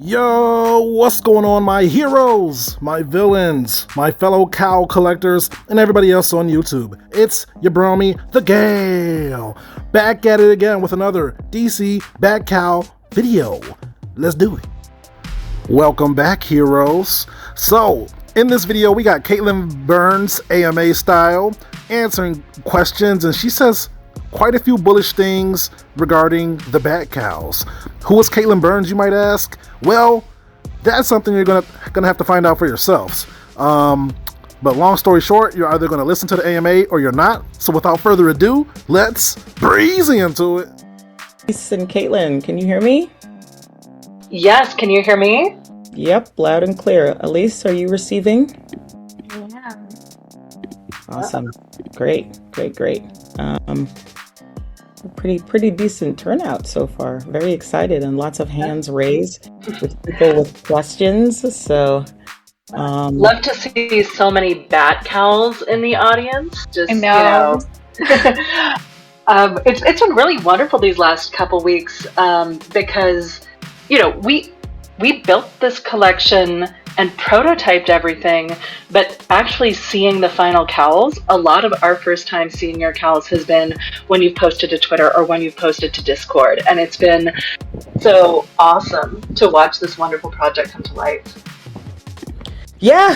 Yo, what's going on, my heroes, my villains, my fellow cow collectors, and everybody else on YouTube? It's your bromie, the Gale, back at it again with another DC Batcowl video. Let's do it. Welcome back, heroes. So, in this video, we got Caitlin Burns, AMA style, answering questions, and she says quite a few bullish things regarding the Batcowls. Who is Caitlin Burns, you might ask? Well, that's something you're gonna have to find out for yourselves. But long story short, you're either gonna listen to the AMA or you're not. So without further ado, let's breeze into it. And Caitlin, can you hear me? Yes, can you hear me? Yep, loud and clear. Elise, are you receiving? Yeah. Awesome. Great. Pretty decent turnout so far. Very excited and lots of hands raised with people with questions. So love to see so many Bat Cowls in the audience. Just I know. It's been really wonderful these last couple weeks because we built this collection and prototyped everything, but actually seeing the final cowls, a lot of our first time seeing your cowls has been when you've posted to Twitter or when you've posted to Discord. And it's been so awesome to watch this wonderful project come to life. Yeah,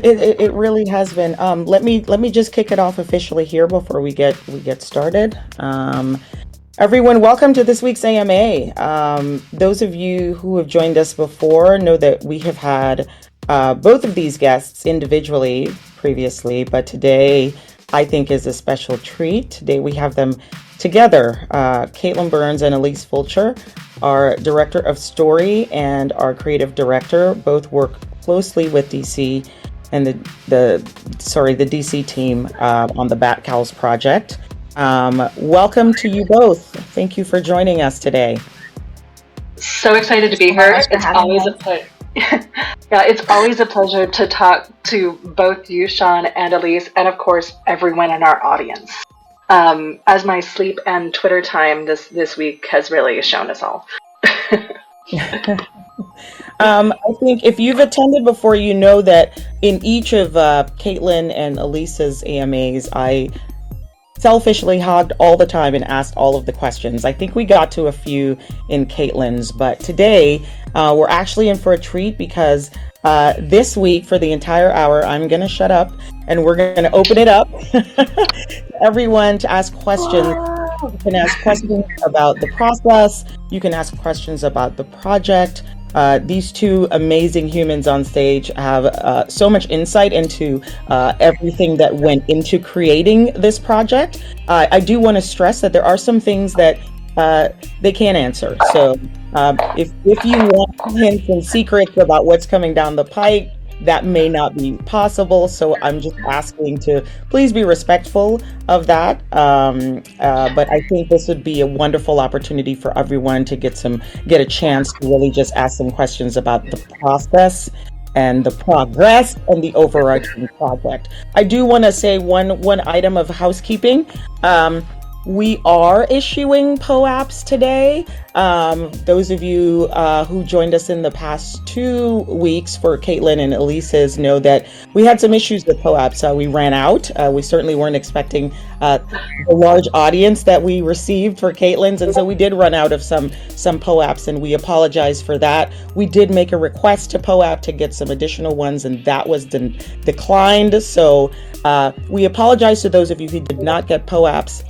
it really has been. Let me just kick it off officially here before we get started. Everyone, welcome to this week's AMA. Those of you who have joined us before know that we have had both of these guests individually previously, but today I think is a special treat. Today we have them together. Caitlin Burns and Elise Fulcher, our director of story and our creative director, both work closely with DC and the DC team on the Bat Cowls project. Welcome to you both. Thank you for joining us today. So excited to be here. It's always a pleasure. Yeah, it's always a pleasure to talk to both you, Sean, and Elise, and of course everyone in our audience. As my sleep and Twitter time this week has really shown us all. I think if you've attended before, you know that in each of Caitlin and Elise's AMAs, I selfishly hogged all the time and asked all of the questions. I think we got to a few in Caitlin's, but today we're actually in for a treat because this week for the entire hour, I'm going to shut up and we're going to open it up to everyone to ask questions. You can ask questions about the process. You can ask questions about the project. These two amazing humans on stage have so much insight into everything that went into creating this project. I do want to stress that there are some things that they can't answer. So if you want hints and secrets about what's coming down the pike, that may not be possible. So I'm just asking to please be respectful of that. But I think this would be a wonderful opportunity for everyone to get a chance to really just ask some questions about the process and the progress and the overarching project. I do want to say one item of housekeeping. We are issuing POAPs today. Those of you who joined us in the past 2 weeks for Caitlin and Elise's know that we had some issues with POAPs. We ran out. We certainly weren't expecting the large audience that we received for Caitlin's, and so we did run out of some POAPs, and we apologize for that. We did make a request to POAP to get some additional ones, and that was declined. So we apologize to those of you who did not get POAPs.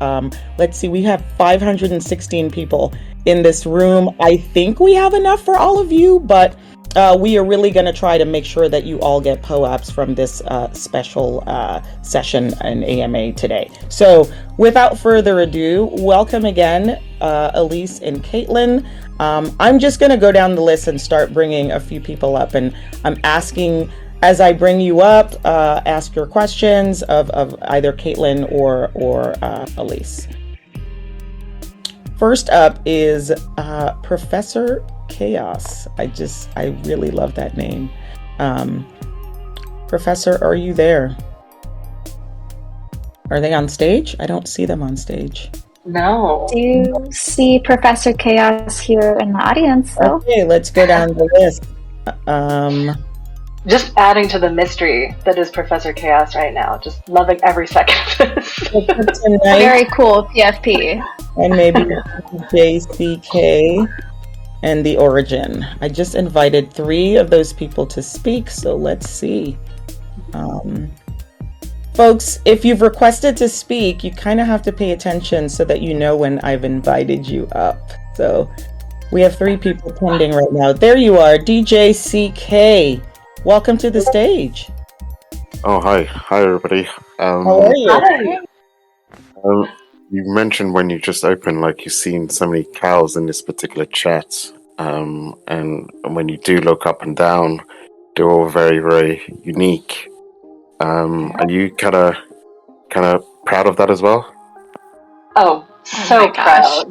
Let's see, we have 516 people in this room. I think we have enough for all of you, but we are really going to try to make sure that you all get POAPs from this special session in AMA today. So without further ado, welcome again, Elise and Caitlin. I'm just going to go down the list and start bringing a few people up, and I'm asking, as I bring you up, ask your questions of either Caitlin or Elise. First up is Professor Chaos. I really love that name. Professor, are you there? Are they on stage? I don't see them on stage. No. Do you see Professor Chaos here in the audience, though? Okay, let's go down the list. Just adding to the mystery that is Professor Chaos right now. Just loving every second of this. Tonight, Very cool, PFP. and maybe JCK and the Origin. I just invited 3 of those people to speak, so let's see. Folks, if you've requested to speak, you kind of have to pay attention so that you know when I've invited you up. So we have 3 people pending right now. There you are, DJ CK. Welcome to the stage. Oh, hi. Hi, everybody. How are you? Hi. You mentioned when you just opened, like, you've seen so many cows in this particular chat. And when you do look up and down, they're all very, very unique. Are you kind of proud of that as well? Oh, so my gosh.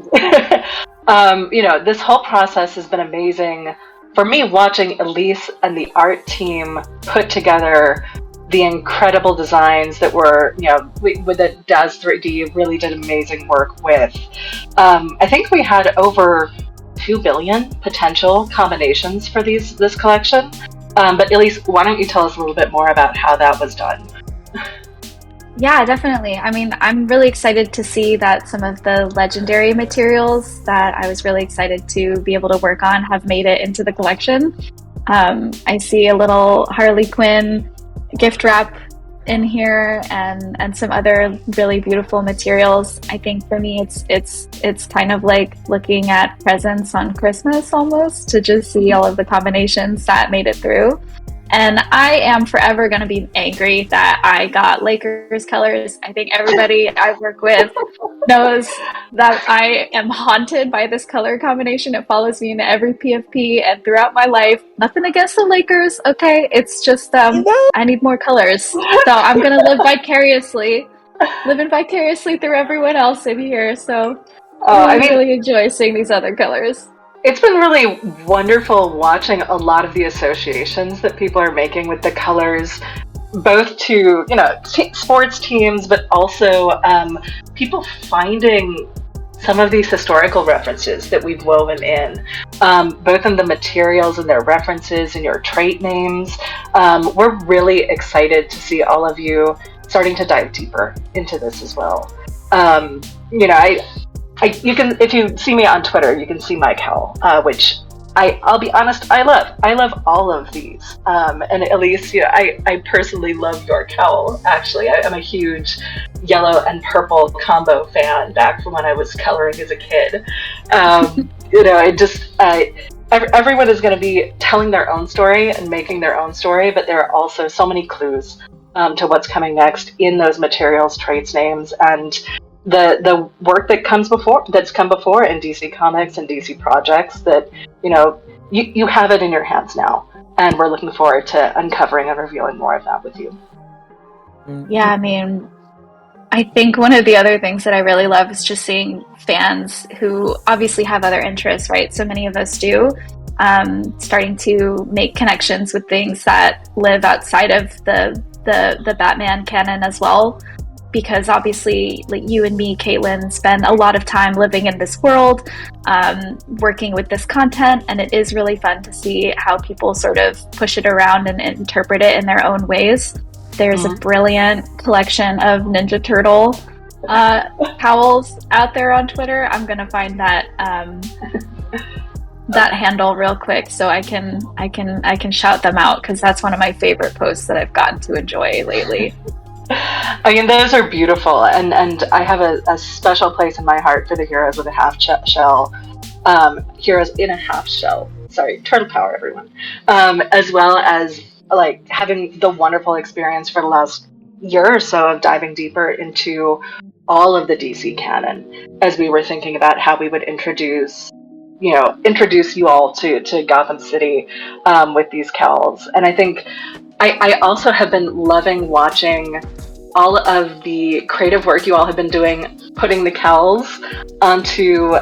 proud. This whole process has been amazing. For me, watching Elise and the art team put together the incredible designs that were, with the Daz 3D really did amazing work with. I think we had over 2 billion potential combinations for this collection. But Elise, why don't you tell us a little bit more about how that was done? Yeah, definitely. I mean, I'm really excited to see that some of the legendary materials that I was really excited to be able to work on have made it into the collection. I see a little Harley Quinn gift wrap in here and some other really beautiful materials. I think for me it's kind of like looking at presents on Christmas almost, to just see all of the combinations that made it through. And I am forever going to be angry that I got Lakers colors. I think everybody I work with knows that I am haunted by this color combination. It follows me into every PFP and throughout my life. Nothing against the Lakers, okay? It's just I need more colors. So I'm going to live vicariously through everyone else in here. So I really enjoy seeing these other colors. It's been really wonderful watching a lot of the associations that people are making with the colors, both to, sports teams, but also people finding some of these historical references that we've woven in, both in the materials and their references and your trait names. We're really excited to see all of you starting to dive deeper into this as well. You can, if you see me on Twitter, you can see my cowl, which I'll be honest, I love. I love all of these. And Elise, I personally love your cowl. Actually, I'm a huge yellow and purple combo fan back from when I was coloring as a kid. Everyone is going to be telling their own story and making their own story, but there are also so many clues to what's coming next in those materials, traits, names, and the work that's come before in DC Comics and DC Projects that, you have it in your hands now. And we're looking forward to uncovering and revealing more of that with you. Yeah, I mean, I think one of the other things that I really love is just seeing fans who obviously have other interests, right? So many of us do, starting to make connections with things that live outside of the Batman canon as well. Because obviously, like you and me, Caitlin, spend a lot of time living in this world, working with this content, and it is really fun to see how people sort of push it around and interpret it in their own ways. There's a brilliant collection of Ninja Turtle cowls out there on Twitter. I'm gonna find that that handle real quick so I can shout them out, because that's one of my favorite posts that I've gotten to enjoy lately. I mean, those are beautiful, and I have a special place in my heart for the heroes with a half shell, heroes in a half shell. Sorry, turtle power, everyone. As well as like having the wonderful experience for the last year or so of diving deeper into all of the DC canon, as we were thinking about how we would introduce you all to Gotham City with these cowls. And I think I also have been loving watching all of the creative work you all have been doing, putting the cowls onto,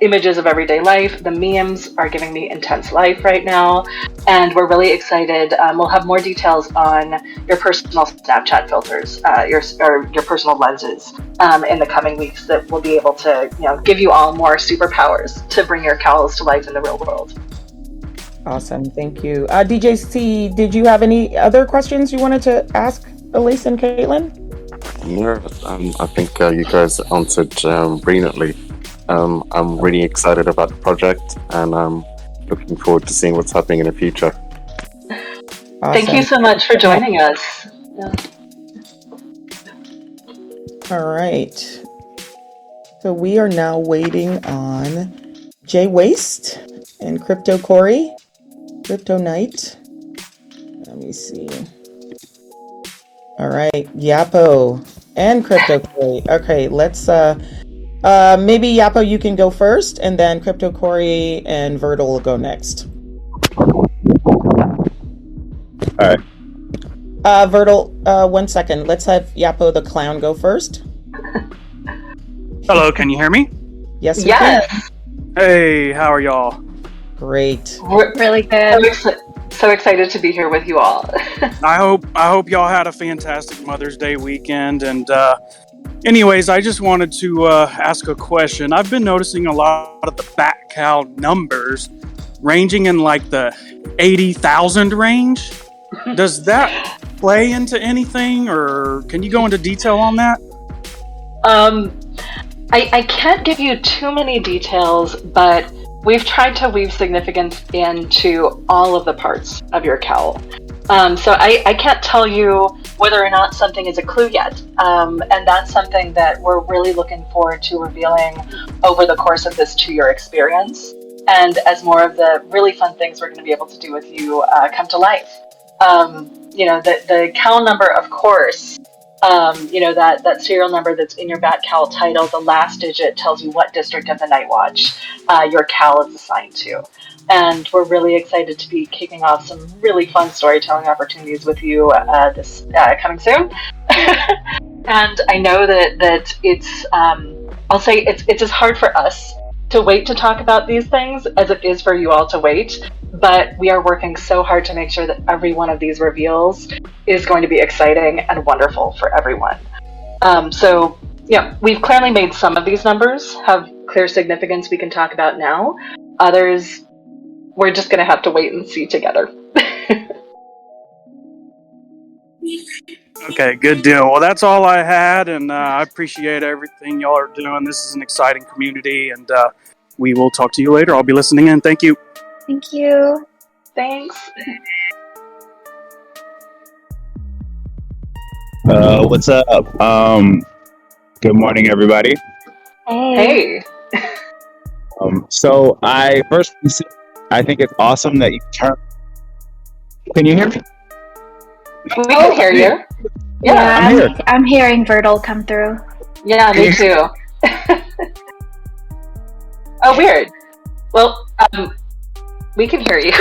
images of everyday life. The memes are giving me intense life right now, and we're really excited. We'll have more details on your personal Snapchat filters, your personal lenses in the coming weeks that will be able to give you all more superpowers to bring your cowls to life in the real world. Awesome, thank you. DJC, did you have any other questions you wanted to ask Elise and Caitlin? No, I think you guys answered brilliantly. I'm really excited about the project, and I'm looking forward to seeing what's happening in the future. Awesome. Thank you so much for joining us. Yeah. All right. So we are now waiting on Jay Waste and Crypto Corey, Crypto Knight. Let me see. All right, Yapo and Crypto Corey. Okay, let's maybe Yapo, you can go first, and then Crypto Corey and Vertal will go next. All right. Vertal, 1 second. Let's have Yapo the clown go first. Hello, can you hear me? Yes, we Yes. can. Hey, how are y'all? Great. We're Really good. so excited to be here with you all. I hope y'all had a fantastic Mother's Day weekend. And anyways, I just wanted to ask a question. I've been noticing a lot of the Batcowl numbers ranging in like the 80,000 range. Does that play into anything, or can you go into detail on that? I can't give you too many details, but we've tried to weave significance into all of the parts of your cowl. So I can't tell you whether or not something is a clue yet. And that's something that we're really looking forward to revealing over the course of this 2-year experience. And as more of the really fun things we're going to be able to do with you come to life. The cowl number, of course, that serial number that's in your Bat Cowl title, the last digit tells you what district of the Night Watch your cowl is assigned to. And we're really excited to be kicking off some really fun storytelling opportunities with you this coming soon. And I know that it's, I'll say it's as hard for us to wait to talk about these things as it is for you all to wait. But we are working so hard to make sure that every one of these reveals is going to be exciting and wonderful for everyone. So we've clearly made some of these numbers have clear significance we can talk about now. Others, we're just going to have to wait and see together. Okay, good deal. Well, that's all I had, and I appreciate everything y'all are doing. This is an exciting community, and we will talk to you later. I'll be listening in. Thank you. Thank you. Thanks. What's up? Good morning, everybody. Hey. So I think it's awesome that you turn. Can you hear me? We can hear you. Yeah, I'm here. I'm hearing Vertal come through. Yeah, me too. Oh, weird. Well, we can hear you.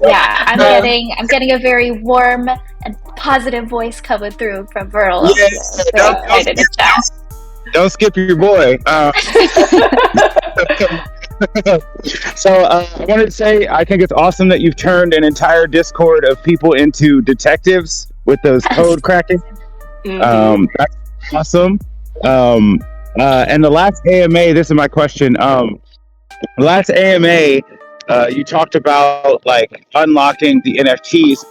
Yeah, I'm getting a very warm and positive voice coming through from Vertal. Yeah, don't skip your boy. So I wanted to say I think it's awesome that you've turned an entire Discord of people into detectives with those code cracking. Mm-hmm. That's awesome. And the last AMA, this is my question. Last AMA, you talked about like unlocking the NFTs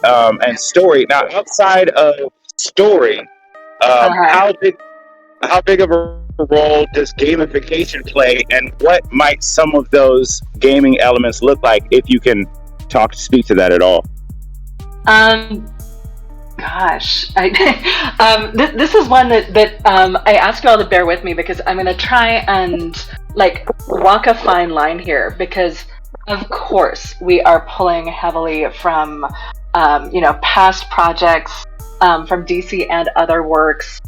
and story. Now, outside of story, how big of a role does gamification play, and what might some of those gaming elements look like, if you can speak to that at all? Gosh, this is one that I ask you all to bear with me, because I'm going to try and walk a fine line here, because of course we are pulling heavily from past projects, from DC and other works,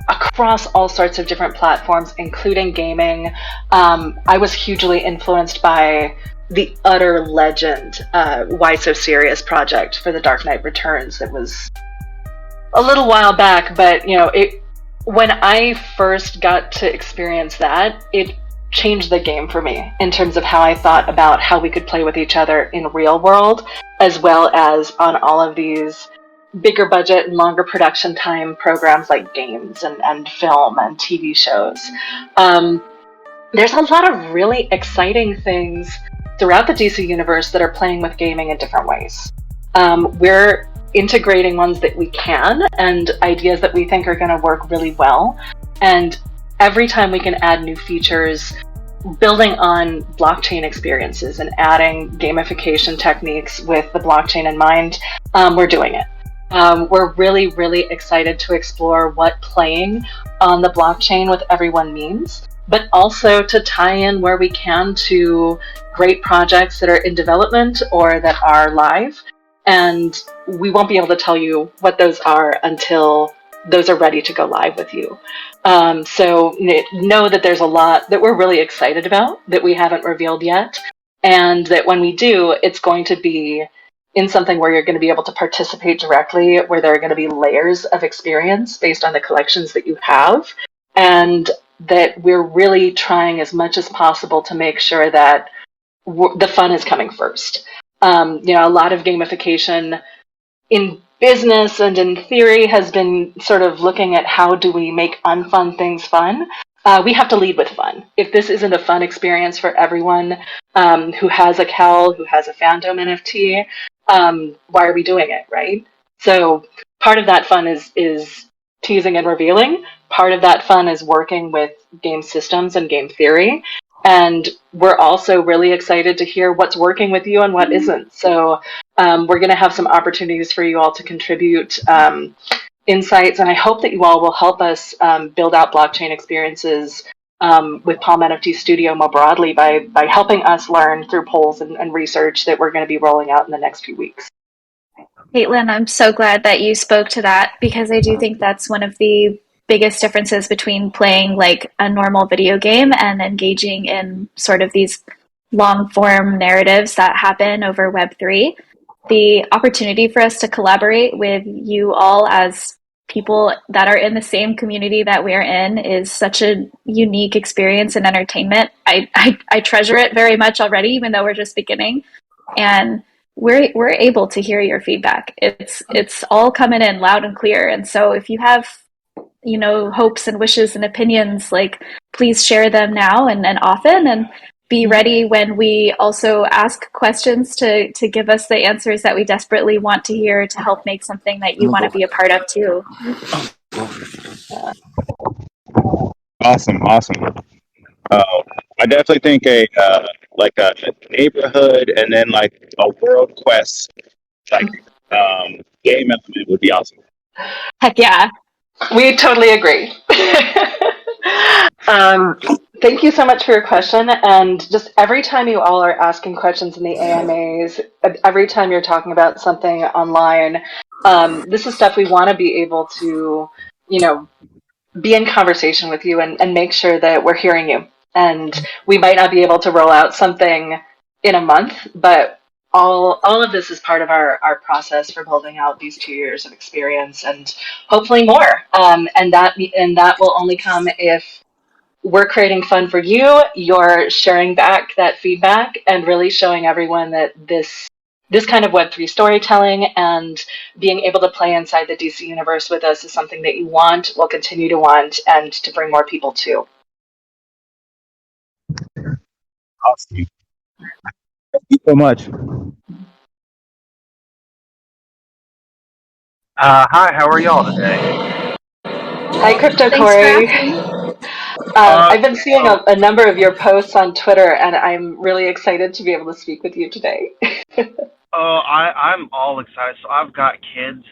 across all sorts of different platforms, including gaming. I was hugely influenced by the utter legend Why So Serious project for The Dark Knight Returns. That was a little while back, but when I first got to experience that, it changed the game for me in terms of how I thought about how we could play with each other in real world, as well as on all of these bigger budget and longer production time programs like games and film and TV shows. There's a lot of really exciting things throughout the DC universe that are playing with gaming in different ways. We're integrating ones that we can and ideas that we think are going to work really well. And every time we can add new features, building on blockchain experiences and adding gamification techniques with the blockchain in mind, we're doing it. We're really, really excited to explore what playing on the blockchain with everyone means, but also to tie in where we can to great projects that are in development or that are live. And we won't be able to tell you what those are until those are ready to go live with you. So know that there's a lot that we're really excited about that we haven't revealed yet. And that when we do, it's going to be in something where you're going to be able to participate directly, where there are going to be layers of experience based on the collections that you have. And that we're really trying as much as possible to make sure that the fun is coming first. A lot of gamification in business and in theory has been sort of looking at how do we make unfun things fun. We have to lead with fun. If this isn't a fun experience for everyone who has a cowl, who has a fandom NFT, why are we doing it, right? So part of that fun is teasing and revealing. Part of that fun is working with game systems and game theory. And we're also really excited to hear what's working with you and what isn't. So we're going to have some opportunities for you all to contribute insights. And I hope that you all will help us build out blockchain experiences with Palm NFT Studio more broadly by helping us learn through polls and research that we're going to be rolling out in the next few weeks. Caitlin, I'm so glad that you spoke to that, because I do think that's one of the biggest differences between playing like a normal video game and engaging in sort of these long form narratives that happen over Web3. The opportunity for us to collaborate with you all as people that are in the same community that we're in is such a unique experience and entertainment. I treasure it very much already, even though we're just beginning. And we're able to hear your feedback. It's all coming in loud and clear. And so if you have hopes and wishes and opinions, like please share them now and often, and be ready when we also ask questions to give us the answers that we desperately want to hear to help make something that you want to be a part of too. Awesome. I definitely think a neighborhood and then like a world quest like game element would be awesome. Heck yeah. We totally agree. Thank you so much for your question. And just every time you all are asking questions in the AMAs, every time you're talking about something online, this is stuff we want to be able to, be in conversation with you and make sure that we're hearing you. And we might not be able to roll out something in a month, but all of this is part of our process for building out these 2 years of experience and hopefully more. And that will only come if we're creating fun for you, you're sharing back that feedback and really showing everyone that this kind of Web3 storytelling and being able to play inside the DC universe with us is something that you want, will continue to want, and to bring more people to. Awesome. Thank you so much. Hi, how are y'all today? Hi, Crypto Thanks Corey. for asking. I've been seeing a number of your posts on Twitter, and I'm really excited to be able to speak with you today. I'm all excited. So I've got kids,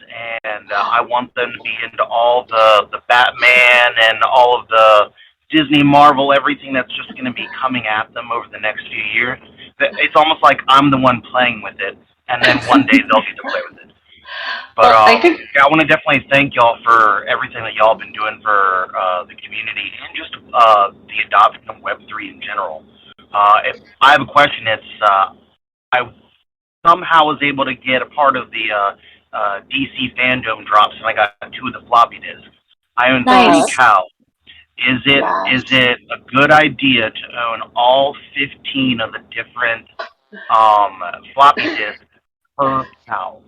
and I want them to be into all the Batman and all of the Disney, Marvel, everything that's just going to be coming at them over the next few years. It's almost like I'm the one playing with it, and then one day they'll get to play with it. But Well, I think I want to definitely thank y'all for everything that y'all been doing for the community and just the adoption of Web3 in general. If I have a question, it's I somehow was able to get a part of the DC fandom drops, and I got 2 of the floppy disks. I own 3 Nice. cows, Is it a good idea to own all 15 of the different floppy disks per cow?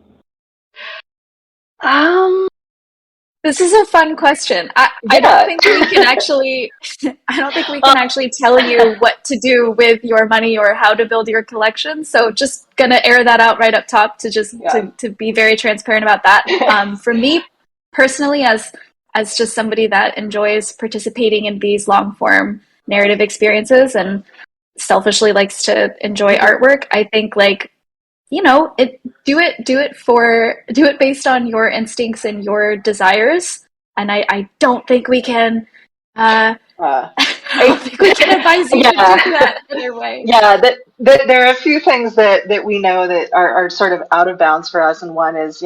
This is a fun question. I don't think we can actually I don't think we can actually tell you what to do with your money or how to build your collection. So just gonna air that out right up top to just to be very transparent about that. For me personally, as just somebody that enjoys participating in these long form narrative experiences and selfishly likes to enjoy artwork, I think like do it based on your instincts and your desires. And I don't think we can I don't think we can advise you to do that either way. Yeah, there are a few things that we know that are sort of out of bounds for us, and one is,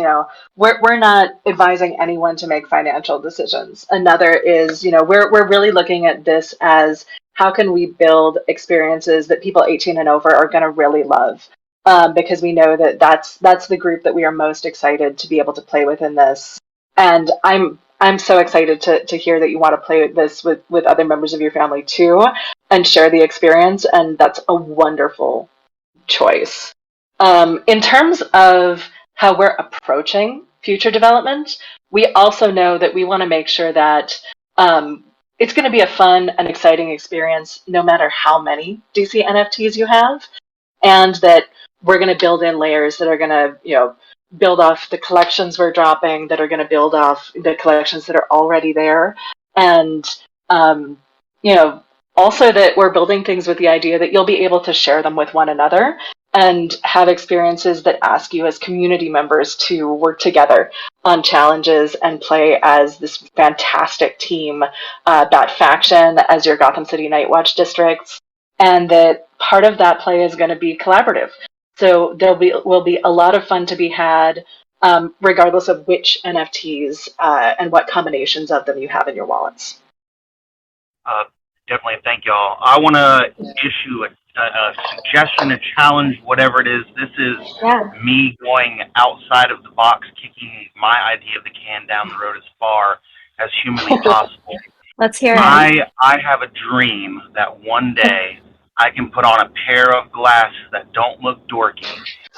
we're not advising anyone to make financial decisions. Another is, we're really looking at this as how can we build experiences that people 18 and over are going to really love. Because we know that that's the group that we are most excited to be able to play with in this. And I'm so excited to hear that you want to play with this with other members of your family too, and share the experience. And that's a wonderful choice. In terms of how we're approaching future development, we also know that we want to make sure that it's going to be a fun and exciting experience no matter how many DC NFTs you have, and that we're going to build in layers that are going to, build off the collections we're dropping, that are going to build off the collections that are already there. And, also that we're building things with the idea that you'll be able to share them with one another and have experiences that ask you as community members to work together on challenges and play as this fantastic team, Bat Faction, as your Gotham City Nightwatch districts. And that part of that play is going to be collaborative. So will be a lot of fun to be had, regardless of which NFTs and what combinations of them you have in your wallets. Definitely, thank y'all. I want to issue a suggestion, a challenge, whatever it is. This is me going outside of the box, kicking my idea of the can down the road as far as humanly possible. Let's hear it. I have a dream that one day I can put on a pair of glasses that don't look dorky,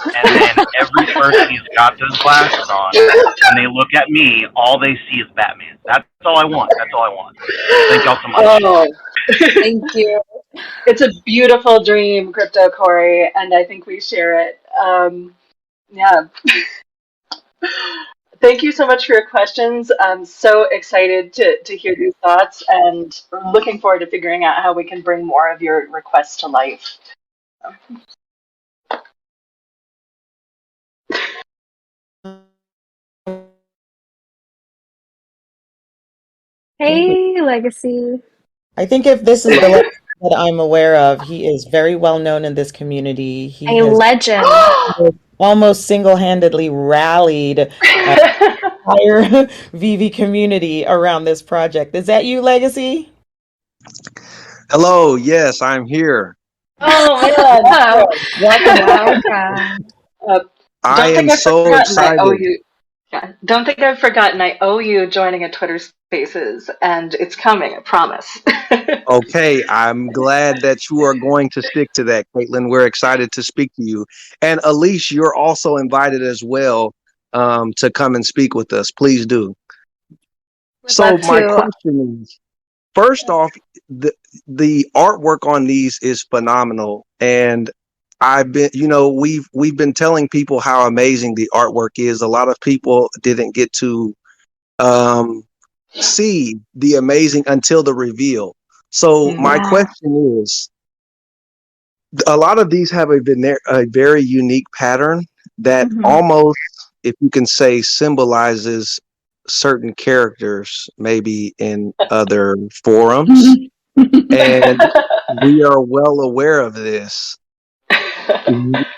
and then every person who's got those glasses on, and they look at me, all they see is Batman. That's all I want. That's all I want. Thank y'all so much. Oh. Thank you. It's a beautiful dream, Crypto Corey, and I think we share it. Yeah. Thank you so much for your questions. I'm so excited to hear these thoughts, and looking forward to figuring out how we can bring more of your requests to life. Hey, Legacy. I think if this is the Legacy that I'm aware of, he is very well known in this community. He a legend. Almost single-handedly rallied the entire VV community around this project. Is that you, Legacy? Hello, yes, I'm here. Oh my God! Welcome. I am so excited. Don't think I've forgotten. I owe you joining a Twitter Spaces, and it's coming. I promise. Okay, I'm glad that you are going to stick to that, Caitlin. We're excited to speak to you. And Elise, you're also invited as well to come and speak with us. Please do. So my question is, first off, the artwork on these is phenomenal, and we've been telling people how amazing the artwork is. A lot of people didn't get to see the amazing until the reveal. So my question is, a lot of these have a very unique pattern that almost, if you can say, symbolizes certain characters maybe in other forums. And we are well aware of this.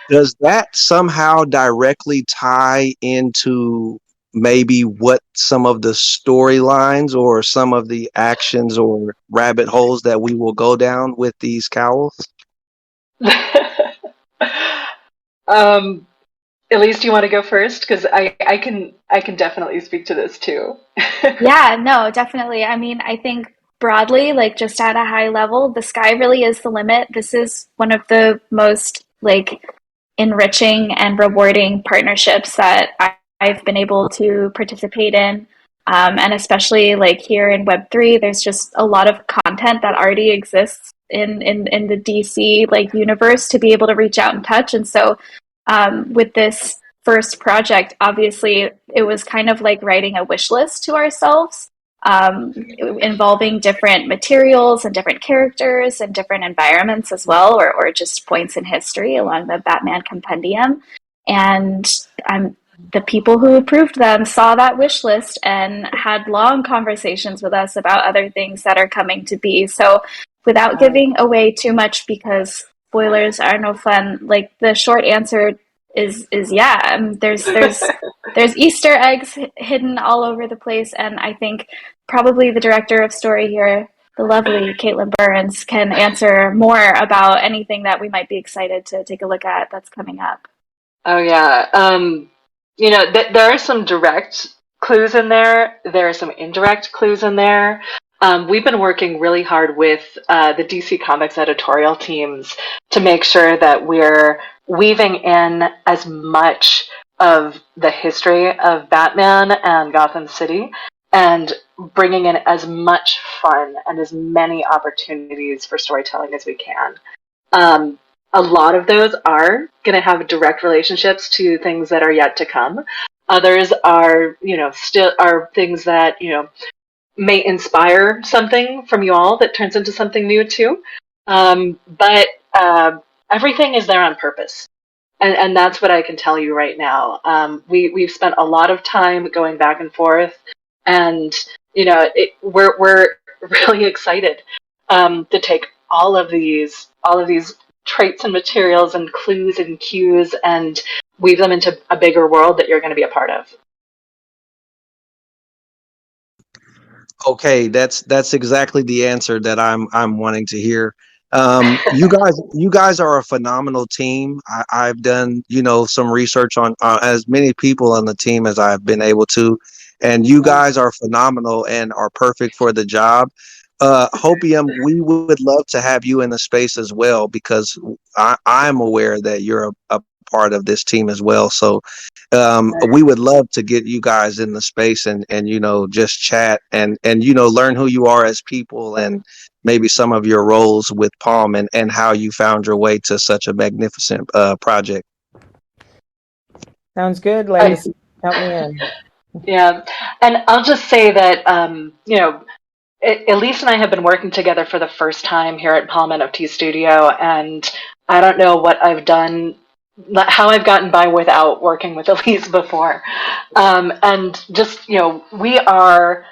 Does that somehow directly tie into maybe what some of the storylines or some of the actions or rabbit holes that we will go down with these cowls? Elise, do you want to go first? Because I can definitely speak to this too. Yeah, no, definitely. I mean, I think broadly, like just at a high level, the sky really is the limit. This is one of the most like enriching and rewarding partnerships that I've been able to participate in. And especially like here in Web3, there's just a lot of content that already exists in the DC like universe to be able to reach out and touch. And so with this first project, obviously it was kind of like writing a wish list to ourselves, involving different materials and different characters and different environments as well, or just points in history along the Batman compendium. And the people who approved them saw that wish list and had long conversations with us about other things that are coming to be. So without giving away too much, because spoilers are no fun, like the short answer is yeah. There's Easter eggs hidden all over the place, and I think probably the director of story here, the lovely Caitlin Burns, can answer more about anything that we might be excited to take a look at that's coming up. Oh yeah, there are some direct clues in there. There are some indirect clues in there. We've been working really hard with the DC Comics editorial teams to make sure that we're weaving in as much of the history of Batman and Gotham City and bringing in as much fun and as many opportunities for storytelling as we can. A lot of those are going to have direct relationships to things that are yet to come. Others are, still are things that, may inspire something from you all that turns into something new too. But everything is there on purpose. And that's what I can tell you right now. We've spent a lot of time going back and forth, and we're really excited to take all of these traits and materials and clues and cues and weave them into a bigger world that you're going to be a part of. Okay, that's exactly the answer that I'm wanting to hear. You guys are a phenomenal team. I've done some research on as many people on the team as I've been able to, and you guys are phenomenal and are perfect for the job. Hopium, we would love to have you in the space as well, because I'm aware that you're a part of this team as well. So we would love to get you guys in the space and just chat and learn who you are as people and maybe some of your roles with Palm and how you found your way to such a magnificent project. Sounds good, Legacy. Count me in. Yeah, and I'll just say that Elise and I have been working together for the first time here at Palm NFT Studio, and I don't know what I've done, how I've gotten by without working with Elise before. And just, we are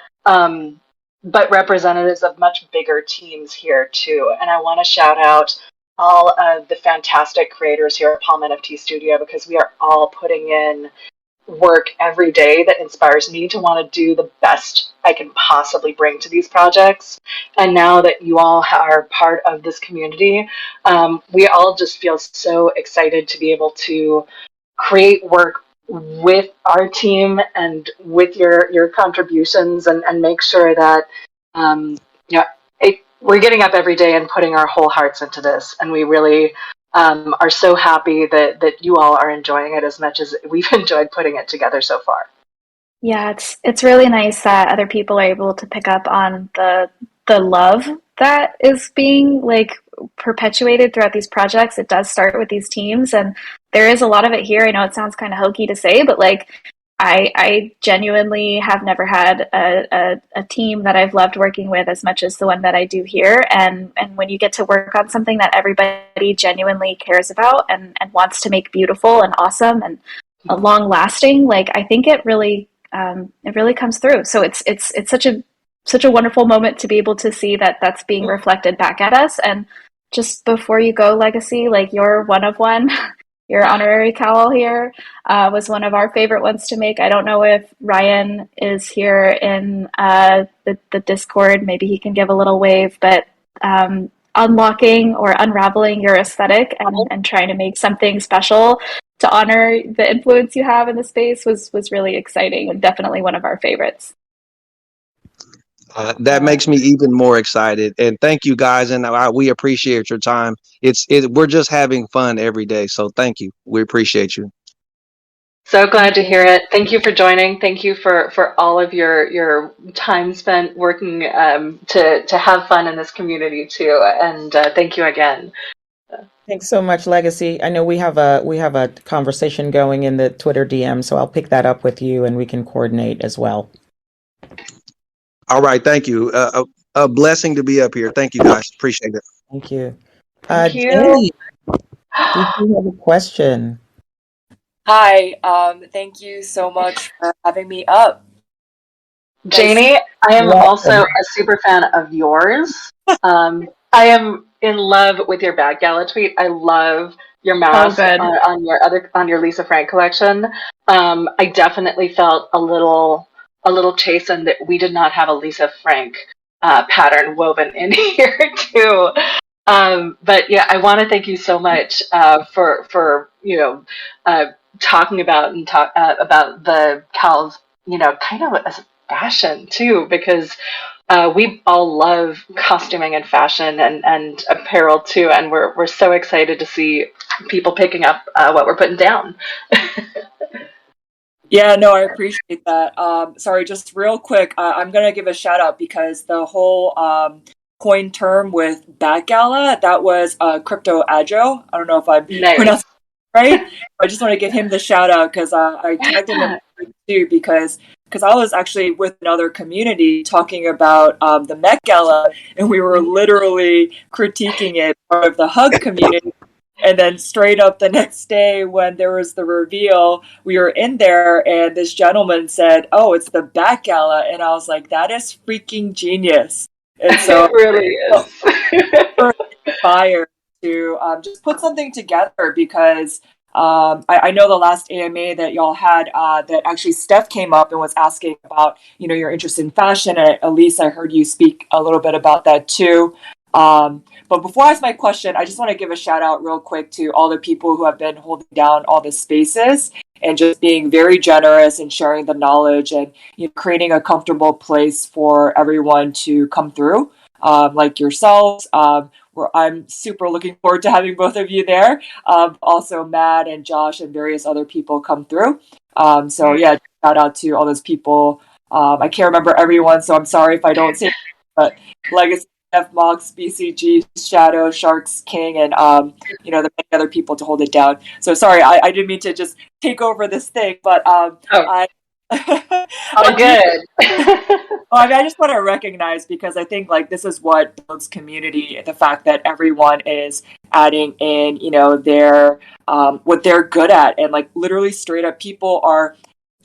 but representatives of much bigger teams here too. And I want to shout out all of the fantastic creators here at Palm NFT Studio, because we are all putting in work every day that inspires me to want to do the best I can possibly bring to these projects. And now that you all are part of this community, we all just feel so excited to be able to create work with our team and with your contributions and make sure that we're getting up every day and putting our whole hearts into this. And we really are so happy that you all are enjoying it as much as we've enjoyed putting it together so far. Yeah, it's really nice that other people are able to pick up on the love that is being like perpetuated throughout these projects. It does start with these teams, and there is a lot of it here. I know it sounds kind of hokey to say, but like I genuinely have never had a team that I've loved working with as much as the one that I do here. And when you get to work on something that everybody genuinely cares about and wants to make beautiful and awesome and long lasting, like I think it really comes through. So it's such a wonderful moment to be able to see that that's being reflected back at us. And just before you go, Legacy, like you're one of one. Your honorary cowl here was one of our favorite ones to make. I don't know if Ryan is here in the Discord. Maybe he can give a little wave, but unlocking or unraveling your aesthetic and trying to make something special to honor the influence you have in the space was really exciting and definitely one of our favorites. That makes me even more excited. And thank you guys, and we appreciate your time. We're just having fun every day, so thank you. We appreciate you. So glad to hear it. Thank you for joining. Thank you for all of your time spent working to have fun in this community too. And thank you again. Thanks so much, Legacy. I know we have a conversation going in the Twitter DM, so I'll pick that up with you and we can coordinate as well. All right, thank you. A blessing to be up here. Thank you, guys. Appreciate it. Thank you. Thank you. Jenny, did you have a question? Hi, thank you so much for having me up. Janie, I am also a super fan of yours. I am in love with your Bat Gala tweet. I love your mask on your Lisa Frank collection. I definitely felt a little chastened that we did not have a Lisa Frank pattern woven in here too. But yeah, I want to thank you so much for talking about about the Cowls, kind of as fashion too, because we all love costuming and fashion and apparel too, and we're so excited to see people picking up what we're putting down. Yeah, no, I appreciate that. Sorry, just real quick, I'm gonna give a shout out because the whole coin term with Bat Gala, that was Crypto Agile. I don't know if I'm pronouncing it right. I just want to give him the shout out because I tagged him too because I was actually with another community talking about the Met Gala, and we were literally critiquing it, part of the Hug community. And then straight up the next day when there was the reveal, we were in there and this gentleman said, "Oh, it's the Bat Gala." And I was like, that is freaking genius. And so it really is. Inspired to just put something together because I know the last AMA that y'all had that actually Steph came up and was asking about, your interest in fashion. And Elise, I heard you speak a little bit about that too. But before I ask my question, I just want to give a shout out real quick to all the people who have been holding down all the spaces and just being very generous and sharing the knowledge and creating a comfortable place for everyone to come through, like yourselves. I'm super looking forward to having both of you there. Also, Matt and Josh and various other people come through. So yeah, shout out to all those people. I can't remember everyone, so I'm sorry if I don't say, but Legacy, F Mox, BCG, Shadow, Sharks, King, and the many other people to hold it down. So sorry, I didn't mean to just take over this thing, but I good. I just want to recognize, because I think this is what builds community, the fact that everyone is adding in their what they're good at, and literally straight up people are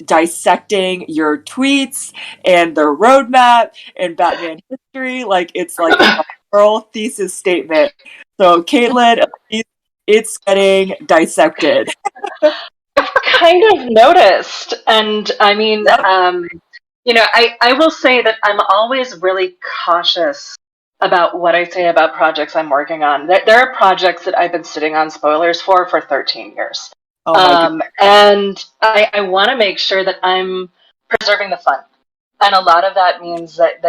dissecting your tweets and the roadmap and Batman history. It's like a oral thesis statement. So Caitlin, it's getting dissected. I've kind of noticed, and I mean, I will say that I'm always really cautious about what I say about projects I'm working on. There are projects that I've been sitting on spoilers for 13 years. And I want to make sure that I'm preserving the fun. And a lot of that means that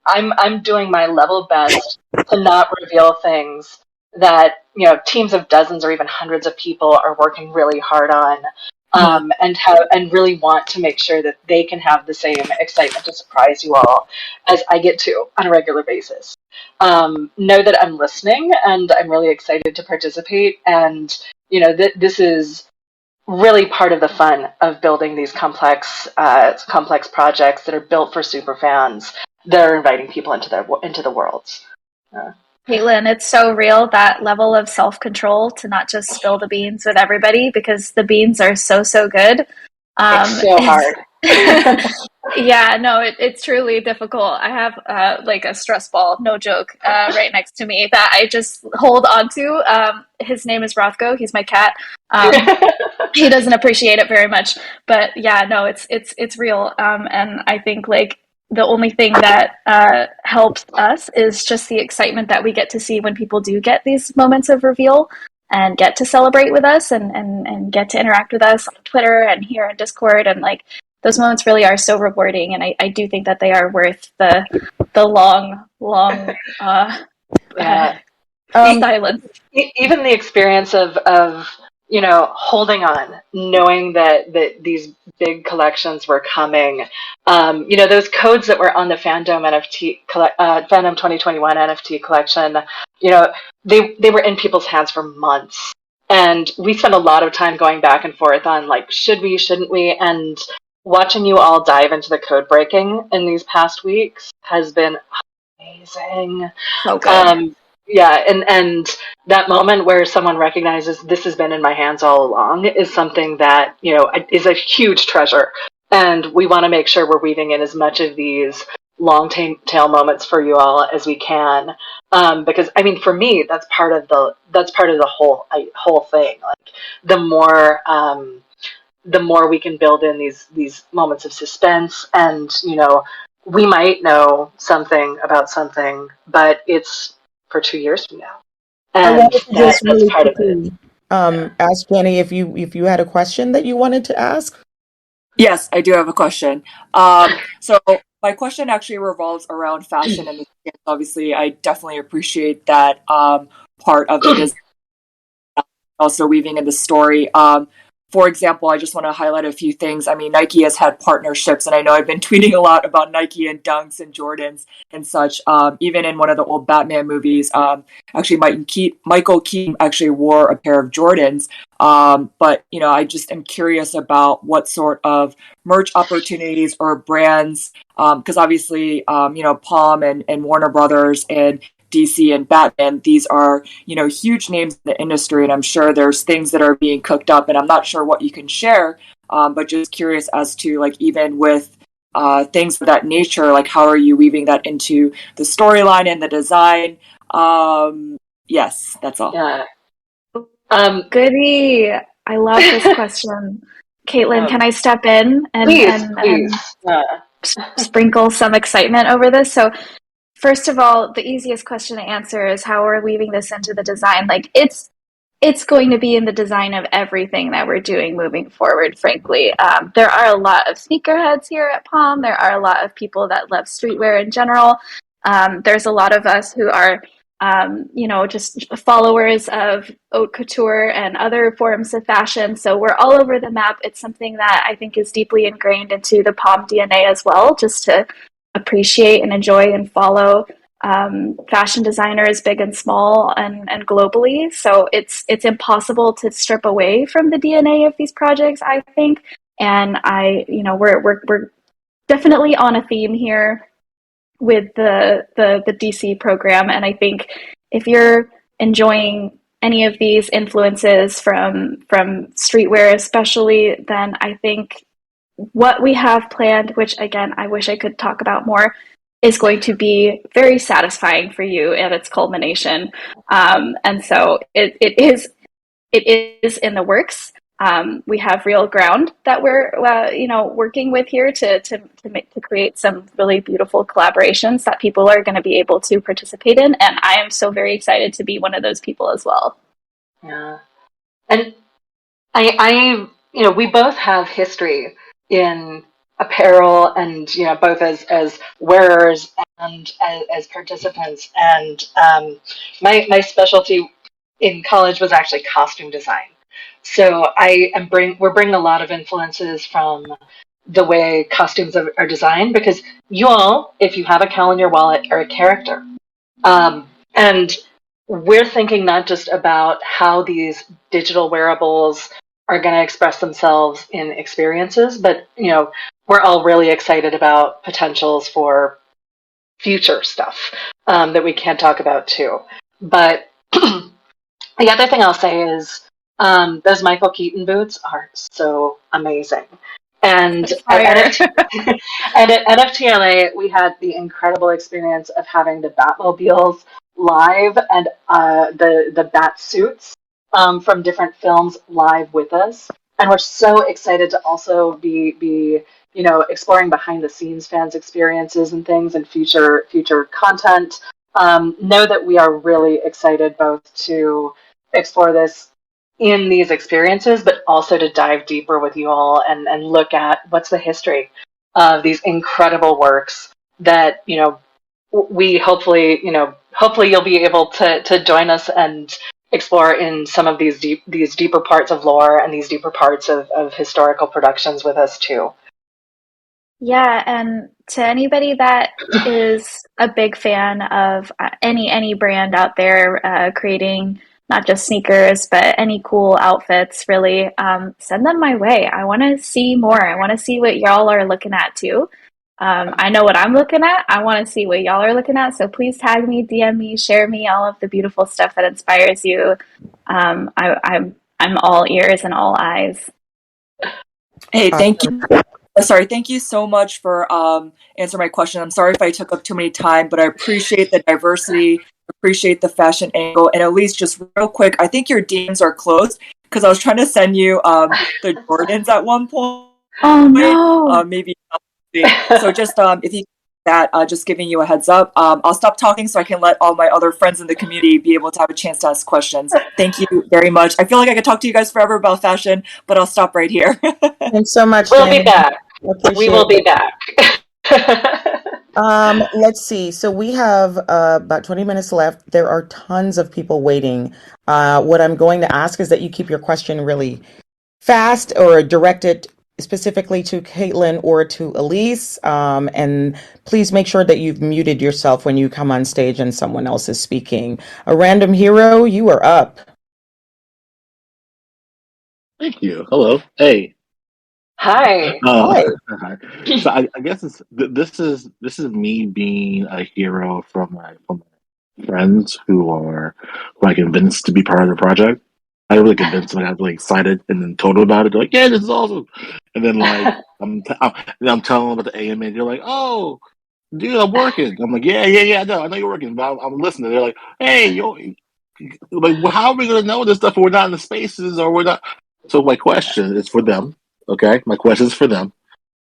I'm doing my level best to not reveal things that, teams of dozens or even hundreds of people are working really hard on. And really want to make sure that they can have the same excitement to surprise you all as I get to on a regular basis. Know that I'm listening and I'm really excited to participate. And, this is really part of the fun of building these complex projects that are built for super fans that are inviting people into the worlds. Caitlin, it's so real, that level of self-control to not just spill the beans with everybody, because the beans are so good. It's so hard. Yeah, no, it's truly difficult. I have a stress ball, no joke, right next to me that I just hold on to. His name is Rothko. He's my cat. He doesn't appreciate it very much, but yeah, no, it's real. And I think the only thing that helps us is just the excitement that we get to see when people do get these moments of reveal and get to celebrate with us and get to interact with us on Twitter and here in Discord, and those moments really are so rewarding, and I do think that they are worth the long Yeah. silence. Even the experience of holding on, knowing that these big collections were coming. Those codes that were on the Fandom 2021 NFT collection. They were in people's hands for months, and we spent a lot of time going back and forth on like, should we, shouldn't we, and watching you all dive into the code breaking in these past weeks has been amazing. So good. Yeah, and that moment where someone recognizes this has been in my hands all along is something that is a huge treasure, and we want to make sure we're weaving in as much of these long tail moments for you all as we can, because I mean, for me, that's part of the whole thing. Like the more we can build in these moments of suspense, and we might know something about something, but it's for 2 years from now, I and wanted to just that's really part of it. quickly ask Jenny if you had a question that you wanted to ask. Yes, I do have a question. So my question actually revolves around fashion and obviously I definitely appreciate that part of the design, also weaving in the story. For example, I just want to highlight a few things. I mean, Nike has had partnerships, and I know I've been tweeting a lot about Nike and Dunks and Jordans and such. Even in one of the old Batman movies, actually, Michael Keaton actually wore a pair of Jordans. But I just am curious about what sort of merch opportunities or brands, because obviously, Palm and Warner Brothers and DC and Batman, these are, huge names in the industry, and I'm sure there's things that are being cooked up, and I'm not sure what you can share, but just curious as to, like, even with things of that nature, like, how are you weaving that into the storyline and the design? Yes, that's all. Yeah. Goody. I love this question. Caitlin, can I step in and sprinkle some excitement over this? So first of all, the easiest question to answer is how we're weaving this into the design. Like it's going to be in the design of everything that we're doing moving forward, frankly. There are a lot of sneakerheads here at Palm. There are a lot of people that love streetwear in general. There's a lot of us who are, just followers of haute couture and other forms of fashion. So we're all over the map. It's something that I think is deeply ingrained into the Palm DNA as well, just to appreciate and enjoy and follow fashion designers big and small and globally. So it's impossible to strip away from the DNA of these projects, I think. And we're definitely on a theme here with the DC program. And I think if you're enjoying any of these influences from streetwear especially, then I think what we have planned, which again, I wish I could talk about more, is going to be very satisfying for you at its culmination. And so it is in the works. We have real ground that we're working with here to create some really beautiful collaborations that people are going to be able to participate in, and I am so very excited to be one of those people as well. Yeah, and I we both have history in apparel, and both as wearers and as participants, and my specialty in college was actually costume design. So we're bringing a lot of influences from the way costumes are designed, because you all, if you have a cowl in your wallet, are a character, and we're thinking not just about how these digital wearables are going to express themselves in experiences, but we're all really excited about potentials for future stuff that we can't talk about too. But the other thing I'll say is those Michael Keaton boots are so amazing. And at NFTLA, we had the incredible experience of having the Batmobiles live, and the bat suits from different films live with us. And we're so excited to also be exploring behind the scenes fans experiences and things, and future content. Know that we are really excited both to explore this in these experiences, but also to dive deeper with you all and look at what's the history of these incredible works that, we hopefully, hopefully you'll be able to join us and explore in some of these deeper parts of lore and these deeper parts of historical productions with us too. Yeah, and to anybody that is a big fan of any brand out there creating not just sneakers but any cool outfits, really, send them my way. I want to see more. I want to see what y'all are looking at too. I know what I'm looking at. I want to see what y'all are looking at. So please tag me, DM me, share me all of the beautiful stuff that inspires you. I'm all ears and all eyes. Hey, thank you. Sorry, thank you so much for answering my question. I'm sorry if I took up too many time, but I appreciate the diversity, appreciate the fashion angle, and at least just real quick, I think your DMs are closed because I was trying to send you the Jordans at one point. Oh no! Maybe so. Just if you that, just giving you a heads up. I'll stop talking so I can let all my other friends in the community be able to have a chance to ask questions. Thank you very much. I feel like I could talk to you guys forever about fashion, but I'll stop right here. Thanks so much, We'll Jenny. be back. We will be Appreciate it. back. Let's see. So we have about 20 minutes left. There are tons of people waiting. What I'm going to ask is that you keep your question really fast or direct it specifically to Caitlin or to Elise. And please make sure that you've muted yourself when you come on stage and someone else is speaking. A random hero, you are up. Thank you. Hello. Hey. Hi. Hi. So I guess this is me being a hero from my friends who I convinced to be part of the project. I really convinced them. I got really excited and then told them about it. They're like, "Yeah, this is awesome!" And then I'm telling them about the AMA. They're like, "Oh, dude, I'm working." I'm like, "Yeah, I know you're working, but I'm listening." They're like, "Hey, like, well, how are we gonna know this stuff if we're not in the spaces or we're not?" So my question is for them. Okay, my question is for them.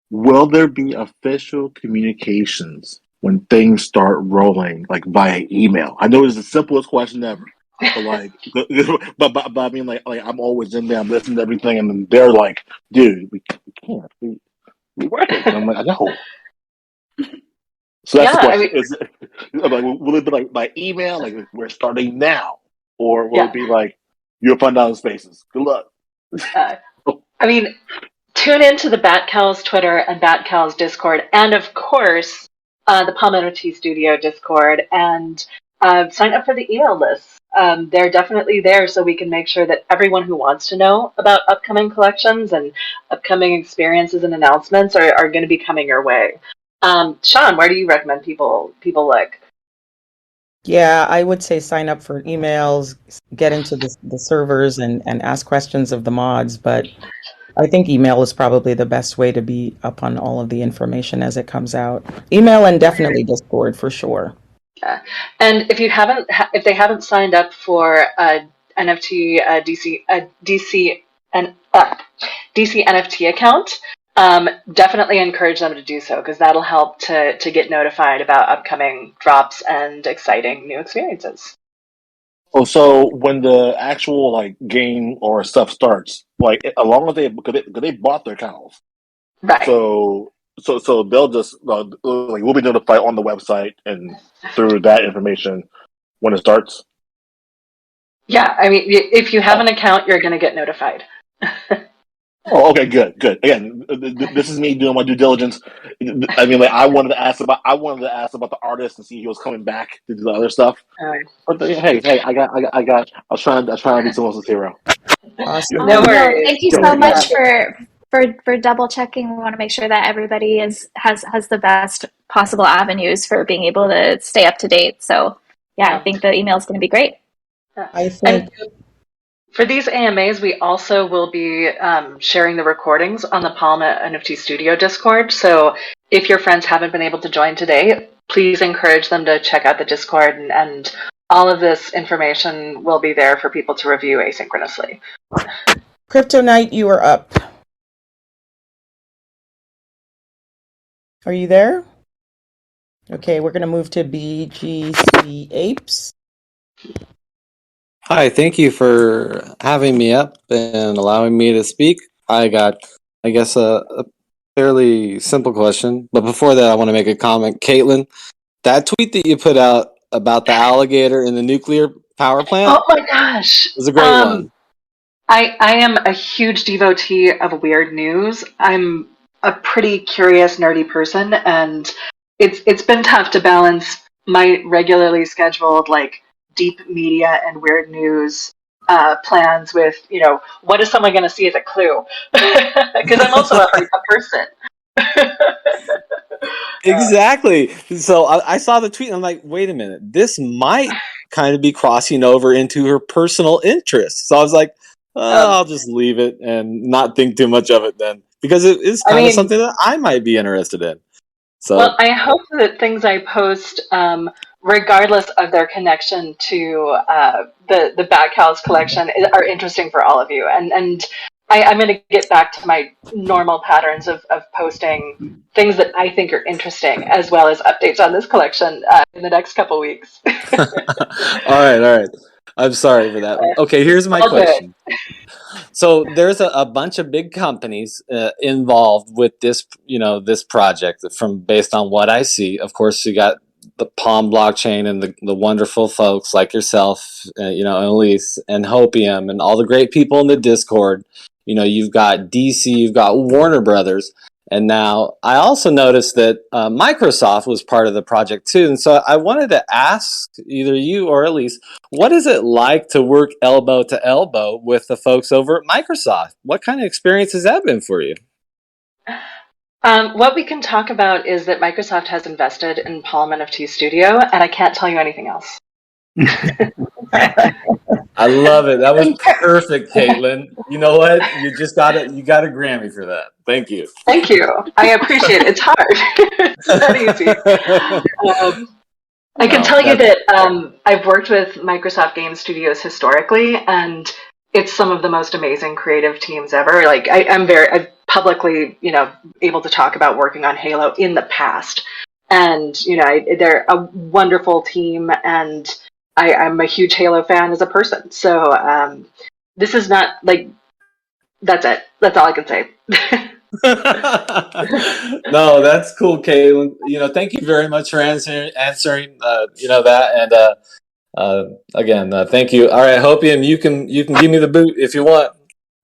Will there be official communications when things start rolling, like via email? I know it's the simplest question ever, but like, but I mean, like I'm always in there, I'm listening to everything, and then they're like, "Dude, we can't, we working." And I'm like, "I know." So that's Yeah, the I question: mean, Is it like, will it be like by email, like we're starting now, or will yeah. it be like you'll find out in spaces? Good luck. I mean, tune into the Batcowls Twitter and Batcowls Discord, and of course, the Palm NFT Studio Discord, and sign up for the email lists. They're definitely there so we can make sure that everyone who wants to know about upcoming collections and upcoming experiences and announcements are going to be coming your way. Sean, where do you recommend people look? Yeah, I would say sign up for emails, get into the servers and ask questions of the mods, but I think email is probably the best way to be up on all of the information as it comes out. Email and definitely Discord for sure. Yeah. And if they haven't signed up for a NFT DC NFT account, definitely encourage them to do so because that'll help to get notified about upcoming drops and exciting new experiences. Oh, so when the actual like game or stuff starts, like along with because they bought their cows, Right. so they'll just like we'll be notified on the website and through that information when it starts. Yeah, I mean, if you have an account, you're going to get notified. Oh, okay, good. Again, this is me doing my due diligence. I mean, like I wanted to ask about the artist and see if he was coming back to do the other stuff. But hey, I was trying to be someone else's hero. Awesome. No Oh no, worries. thank you so much for double checking. We want to make sure that everybody has the best possible avenues for being able to stay up to date. So yeah, I think the email is going to be great. I think And for these AMAs, we also will be sharing the recordings on the Palma NFT Studio Discord. So if your friends haven't been able to join today, please encourage them to check out the Discord, and all of this information will be there for people to review asynchronously. Crypto Knight, you are up. Are you there? Okay, we're going to move to BGC Apes. Hi, thank you for having me up and allowing me to speak. I got, I guess, a fairly simple question. But before that, I want to make a comment. Caitlin, that tweet that you put out about the alligator in the nuclear power plant Oh my gosh. was a great one. I am a huge devotee of weird news. I'm a pretty curious, nerdy person, and it's been tough to balance my regularly scheduled like deep media and weird news plans with what is someone going to see as a clue? Because I'm also a person. Exactly. So I saw the tweet and I'm like, wait a minute, this might kind of be crossing over into her personal interests. So I was like, I'll just leave it and not think too much of it then, because it is kind of something that I might be interested in. So well, I hope that things I post, regardless of their connection to the Batcowls collection, are interesting for all of you. And I'm going to get back to my normal patterns of posting things that I think are interesting, as well as updates on this collection in the next couple weeks. all right. I'm sorry for that. Okay, here's my question. So there's a bunch of big companies involved with this, this project. From based on what I see, of course, you got the Palm blockchain and the wonderful folks like yourself, and Elise and Hopium and all the great people in the Discord. You've got DC, you've got Warner Brothers. And now I also noticed that Microsoft was part of the project too. And so I wanted to ask either you or Elise, what is it like to work elbow to elbow with the folks over at Microsoft? What kind of experience has that been for you? What we can talk about is that Microsoft has invested in Palm NFT Studio, and I can't tell you anything else. I love it. That was perfect, Caitlin. You know what? You got a Grammy for that. Thank you. Thank you. I appreciate it. It's hard. It's not easy. I can tell you that I've worked with Microsoft Game Studios historically, and it's some of the most amazing creative teams ever. Like I'm publicly, able to talk about working on Halo in the past, and they're a wonderful team, and I'm a huge Halo fan as a person. So this is not like that's it. That's all I can say. No, that's cool, Caitlin. Thank you very much for answering. That, and again, thank you. All right, Hopium, you can give me the boot if you want.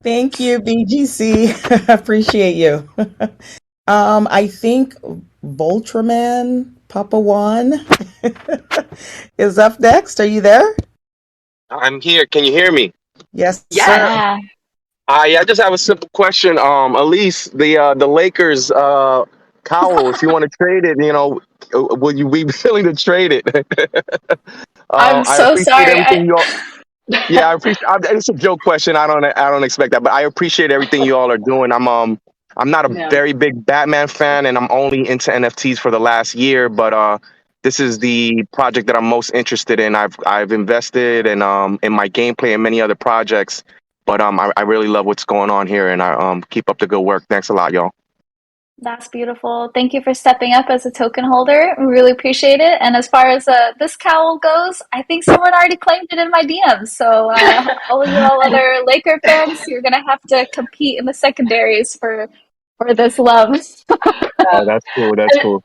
Thank you, BGC. Appreciate you. I think Voltraman Papa One is up next. Are you there? I'm here. Can you hear me? Yes. Yeah. I just have a simple question. Elise, the Lakers cowl, if you want to trade it, would you be willing to trade it? I'm so sorry. Yeah, I appreciate. It's a joke question. I don't expect that, but I appreciate everything you all are doing. I'm not a very big Batman fan, and I'm only into NFTs for the last year. But this is the project that I'm most interested in. I've invested in my gameplay and many other projects. But I really love what's going on here, and I keep up the good work. Thanks a lot, y'all. That's beautiful. Thank you for stepping up as a token holder. We really appreciate it. And as far as this cowl goes, I think someone already claimed it in my DMs. So all of you other Laker fans, you're going to have to compete in the secondaries for this love. Oh, that's cool. That's cool.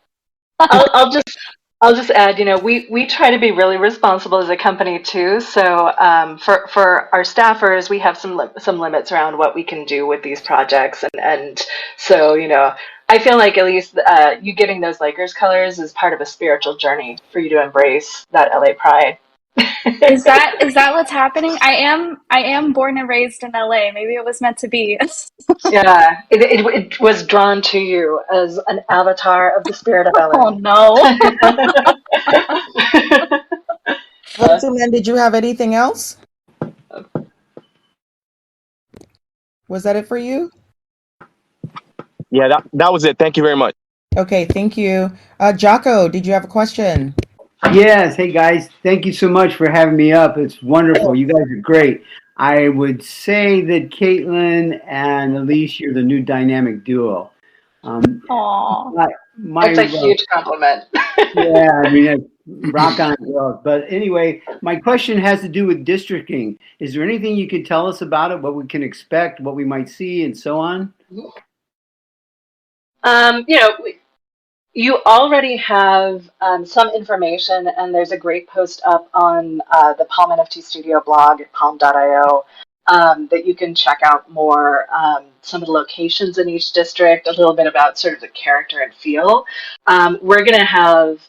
I'll just add, we try to be really responsible as a company too. So for our staffers, we have some limits around what we can do with these projects, and so I feel like at least you getting those Lakers colors is part of a spiritual journey for you to embrace that LA pride. Is that what's happening? I am born and raised in LA. Maybe it was meant to be. Yeah, it was drawn to you as an avatar of the spirit of LA. Oh no. Voltaman, did you have anything else? Was that it for you? Yeah, that was it. Thank you very much. Okay, thank you. Jocko, did you have a question? Yes. Hey, guys. Thank you so much for having me up. It's wonderful. You guys are great. I would say that Caitlin and Elise, you're the new dynamic duo. Aww. It's a huge compliment. Yeah, I mean, rock on growth. But anyway, my question has to do with districting. Is there anything you can tell us about it, what we can expect, what we might see, and so on? You already have some information, and there's a great post up on the Palm NFT Studio blog at palm.io that you can check out more, some of the locations in each district, a little bit about sort of the character and feel. We're going to have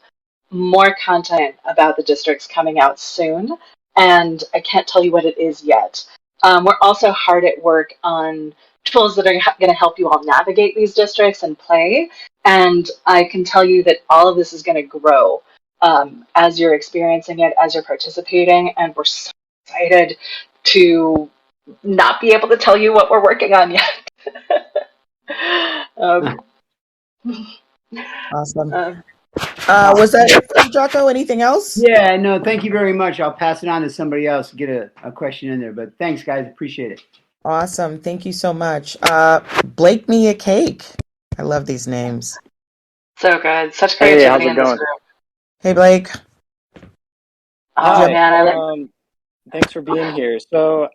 more content about the districts coming out soon, and I can't tell you what it is yet. We're also hard at work on tools that are going to help you all navigate these districts and play. And I can tell you that all of this is going to grow as you're experiencing it, as you're participating. And we're so excited to not be able to tell you what we're working on yet. Awesome. Was that it for you, Jocko? Anything else? Yeah, no, thank you very much. I'll pass it on to somebody else to get a question in there. But thanks, guys. Appreciate it. Awesome. Thank you so much. Blake me a cake. I love these names. So good. Such creativity in this group. Hey, Blake. Oh, man. Thanks for being here. So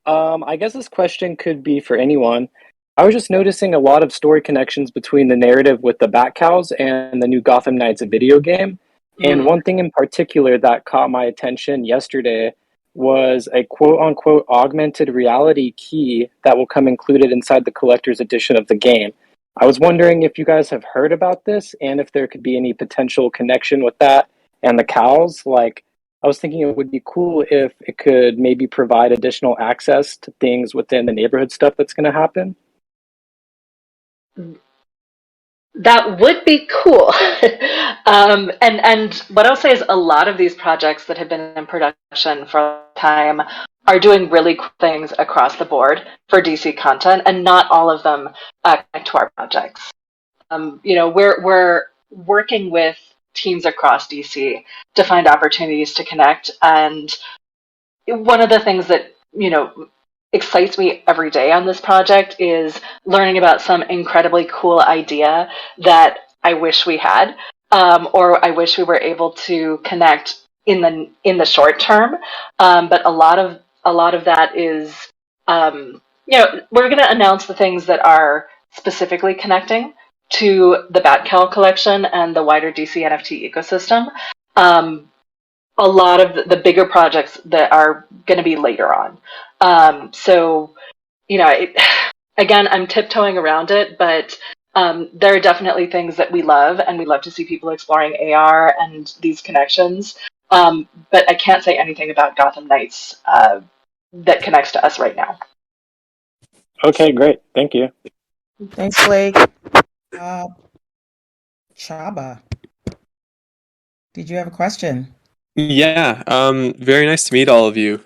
I guess this question could be for anyone. I was just noticing a lot of story connections between the narrative with the Batcowls and the new Gotham Knights video game. And one thing in particular that caught my attention yesterday was a quote-unquote augmented reality key that will come included inside the collector's edition of the game. I was wondering if you guys have heard about this and if there could be any potential connection with that and the cows. Like, I was thinking it would be cool if it could maybe provide additional access to things within the neighborhood stuff that's going to happen. That would be cool. And what I'll say is a lot of these projects that have been in production for a time are doing really cool things across the board for DC content, and not all of them connect to our projects. We're working with teams across DC to find opportunities to connect, and one of the things that excites me every day on this project is learning about some incredibly cool idea that I wish we had, or I wish we were able to connect in the short term. But a lot of that is, we're going to announce the things that are specifically connecting to the Bat Cowl collection and the wider DC NFT ecosystem. A lot of the bigger projects that are going to be later on. Again, I'm tiptoeing around it, but there are definitely things that we love, and we love to see people exploring AR and these connections. But I can't say anything about Gotham Knights that connects to us right now. Okay, great. Thank you. Thanks, Blake. Chaba, did you have a question? Yeah, very nice to meet all of you.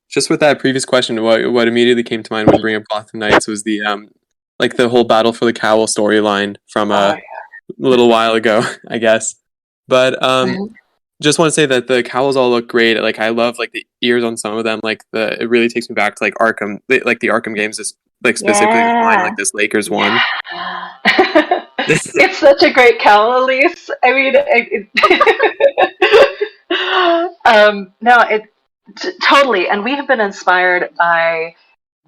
Just with that previous question, what immediately came to mind when bringing up Gotham Knights was the the whole battle for the Cowl storyline from a little while ago, I guess. But just want to say that the Cowls all look great. Like, I love the ears on some of them. It really takes me back to Arkham, the Arkham games, specifically flying this Lakers one. It's such a great cowl, Elise. I mean, totally. And we have been inspired by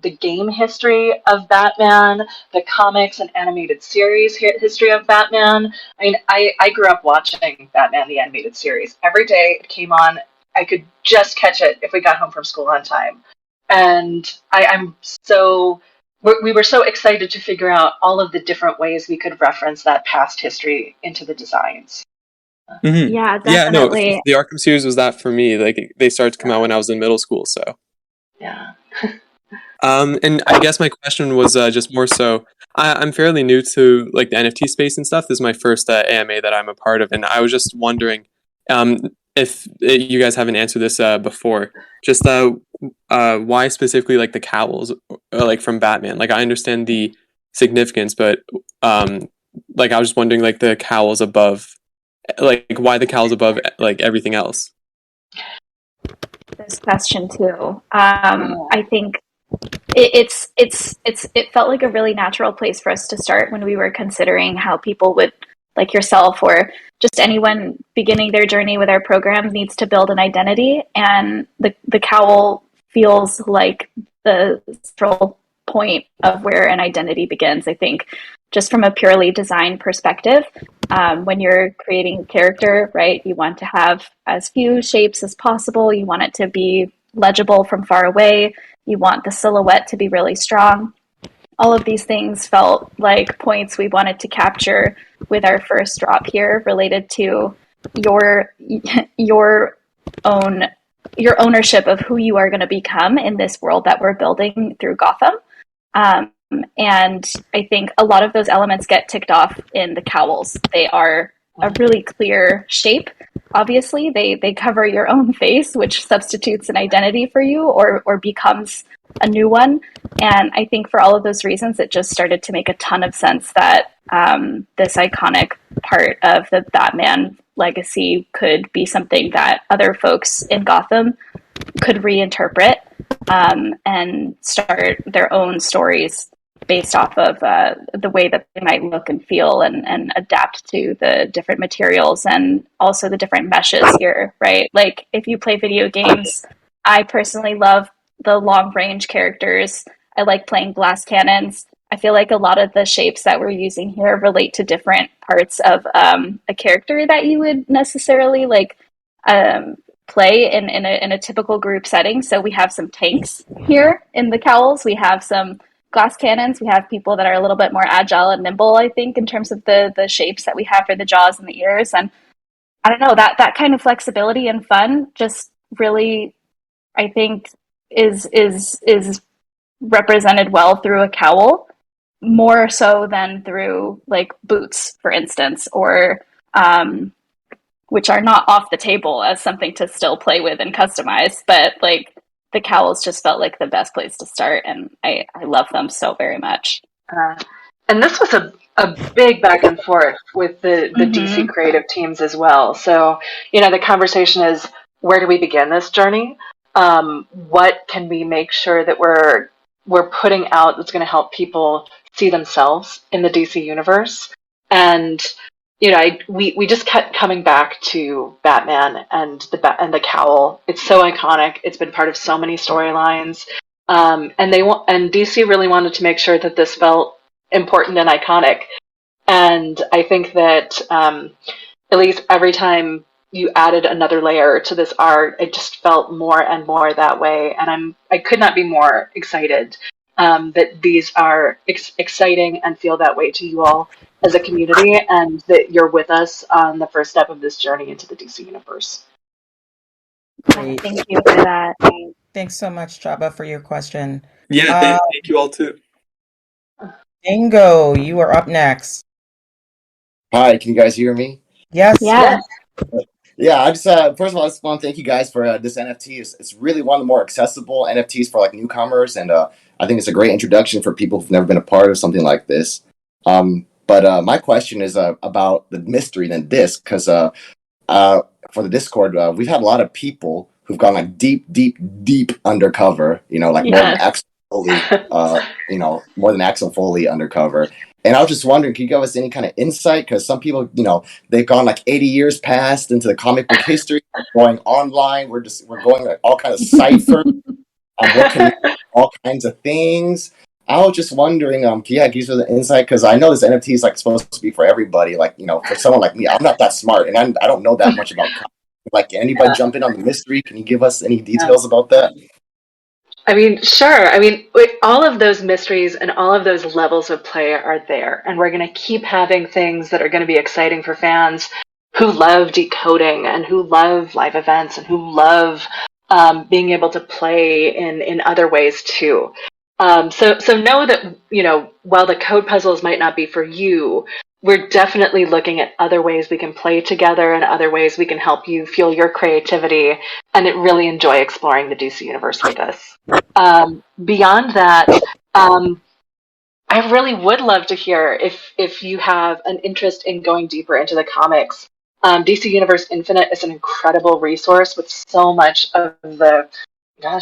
the game history of Batman, the comics and animated series history of Batman. I mean, I grew up watching Batman the animated series. Every day it came on, I could just catch it if we got home from school on time. And we were so excited to figure out all of the different ways we could reference that past history into the designs. Mm-hmm. Yeah, definitely. Yeah, no, the Arkham series was that for me. They started to come out when I was in middle school, so. Yeah. And I guess my question was just more so, I'm fairly new to the NFT space and stuff. This is my first AMA that I'm a part of, and I was just wondering if you guys haven't answered this before. Just why specifically the Cowls from Batman? I understand the significance, but I was just wondering the Cowls above, why the Cowls above everything else. This question too. I think it felt like a really natural place for us to start when we were considering how people would like yourself or just anyone beginning their journey with our program needs to build an identity, and the cowl feels like the central point of where an identity begins. I think just from a purely design perspective, when you're creating a character, right, you want to have as few shapes as possible. You want it to be legible from far away. You want the silhouette to be really strong. All of these things felt like points we wanted to capture with our first drop here, related to your ownership of who you are going to become in this world that we're building through Gotham. And I think a lot of those elements get ticked off in the cowls. They are a really clear shape. Obviously, they cover your own face, which substitutes an identity for you or becomes a new one. And I think for all of those reasons, it just started to make a ton of sense that this iconic part of the Batman legacy could be something that other folks in Gotham could reinterpret and start their own stories based off of the way that they might look and feel, and adapt to the different materials and also the different meshes here, right? Like if you play video games, I personally love the long range characters. I like playing glass cannons. I feel like a lot of the shapes that we're using here relate to different parts of a character that you would necessarily like play in a typical group setting. So we have some tanks here in the cowls. We have some glass cannons. We have people that are a little bit more agile and nimble, I think, in terms of the shapes that we have for the jaws and the ears. And I don't know, that kind of flexibility and fun just really, I think, is represented well through a cowl, more so than through like boots, for instance, or which are not off the table as something to still play with and customize. But like the cowls just felt like the best place to start, and I love them so very much. And this was a big back and forth with the DC creative teams as well. So, the conversation is, where do we begin this journey? What can we make sure that we're putting out that's going to help people see themselves in the DC universe? And we just kept coming back to Batman and the cowl. It's so iconic. It's been part of so many storylines, and DC really wanted to make sure that this felt important and iconic. And I think that at least every time you added another layer to this art, it just felt more and more that way. And I could not be more excited that these are exciting and feel that way to you all as a community, and that you're with us on the first step of this journey into the DC universe. Great. Thank you for that. Thanks so much, Chaba, for your question. Yeah, thank you all too. Dingo, you are up next. Hi, can you guys hear me? Yes. Yeah. Yeah, I just first of all, I just want to thank you guys for this NFT. It's really one of the more accessible NFTs for like newcomers, and I think it's a great introduction for people who've never been a part of something like this. But my question is about the mystery than this, because for the Discord, we've had a lot of people who've gone like deep undercover. Like more than Axel Foley, more than Axel Foley undercover. And I was just wondering, can you give us any kind of insight? Because some people, they've gone like 80 years past into the comic book history, going online. We're going like all kinds of cipher, all kinds of things. I was just wondering, can you give us the insight? Because I know this NFT is like supposed to be for everybody. Like, for someone like me, I'm not that smart, and I don't know that much about comics. Like, can anybody jump in on the mystery? Can you give us any details about that? Sure. All of those mysteries and all of those levels of play are there, and we're going to keep having things that are going to be exciting for fans who love decoding and who love live events and who love being able to play in other ways too. So know that, while the code puzzles might not be for you, we're definitely looking at other ways we can play together and other ways we can help you fuel your creativity and really enjoy exploring the DC universe with us. Beyond that, I really would love to hear if you have an interest in going deeper into the comics. DC Universe Infinite is an incredible resource with so much of the I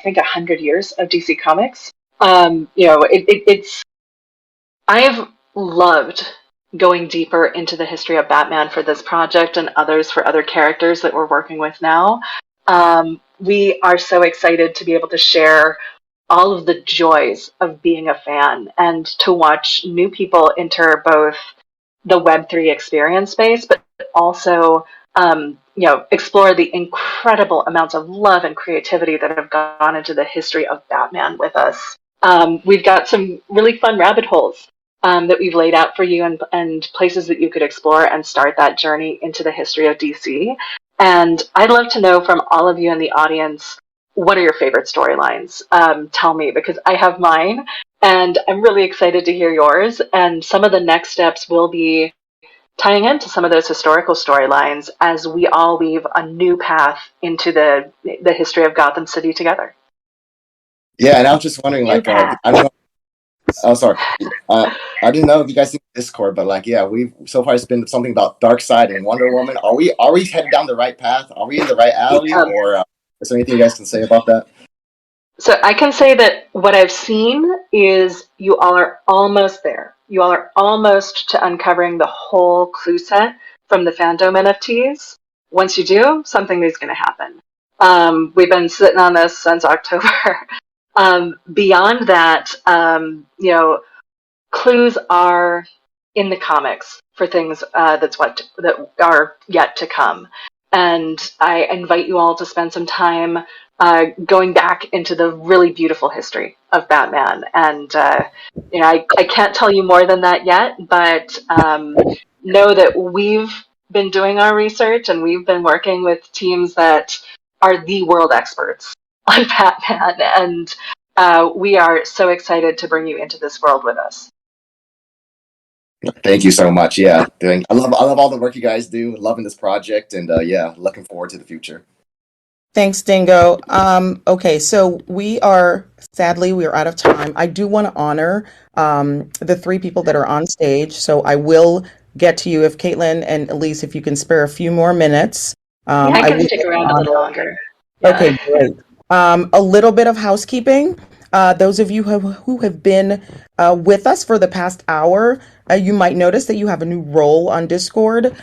think 100 years of DC Comics. I've loved going deeper into the history of Batman for this project and others for other characters that we're working with now. We are so excited to be able to share all of the joys of being a fan and to watch new people enter both the Web3 experience space, but also explore the incredible amounts of love and creativity that have gone into the history of Batman with us. We've got some really fun rabbit holes that we've laid out for you and places that you could explore and start that journey into the history of DC. And I'd love to know from all of you in the audience, what are your favorite storylines? Tell me, because I have mine, and I'm really excited to hear yours. And some of the next steps will be tying into some of those historical storylines as we all weave a new path into the history of Gotham City together. Yeah, and I was just wondering, like, I don't know. Oh, sorry. I didn't know if you guys see Discord, but like, yeah, we've so far it's been something about Darkseid and Wonder Woman. Are we headed down the right path? Are we in the right alley, or is there anything you guys can say about that? So I can say that what I've seen is you all are almost there. You all are almost to uncovering the whole clue set from the fandom NFTs. Once you do, something is going to happen. We've been sitting on this since October. Beyond that, clues are in the comics for things that are yet to come. And I invite you all to spend some time going back into the really beautiful history of Batman. And I can't tell you more than that yet, but know that we've been doing our research and we've been working with teams that are the world experts on Batman, and we are so excited to bring you into this world with us. Thank you so much. Yeah, I love all the work you guys do. Loving this project, and yeah, looking forward to the future. Thanks, Dingo. Okay, so sadly, we are out of time. I do want to honor the three people that are on stage, so I will get to you if Caitlin and Elise, if you can spare a few more minutes. I can stick around a little longer. Yeah. Okay, great. A little bit of housekeeping. Those of you who have been with us for the past hour, you might notice that you have a new role on Discord.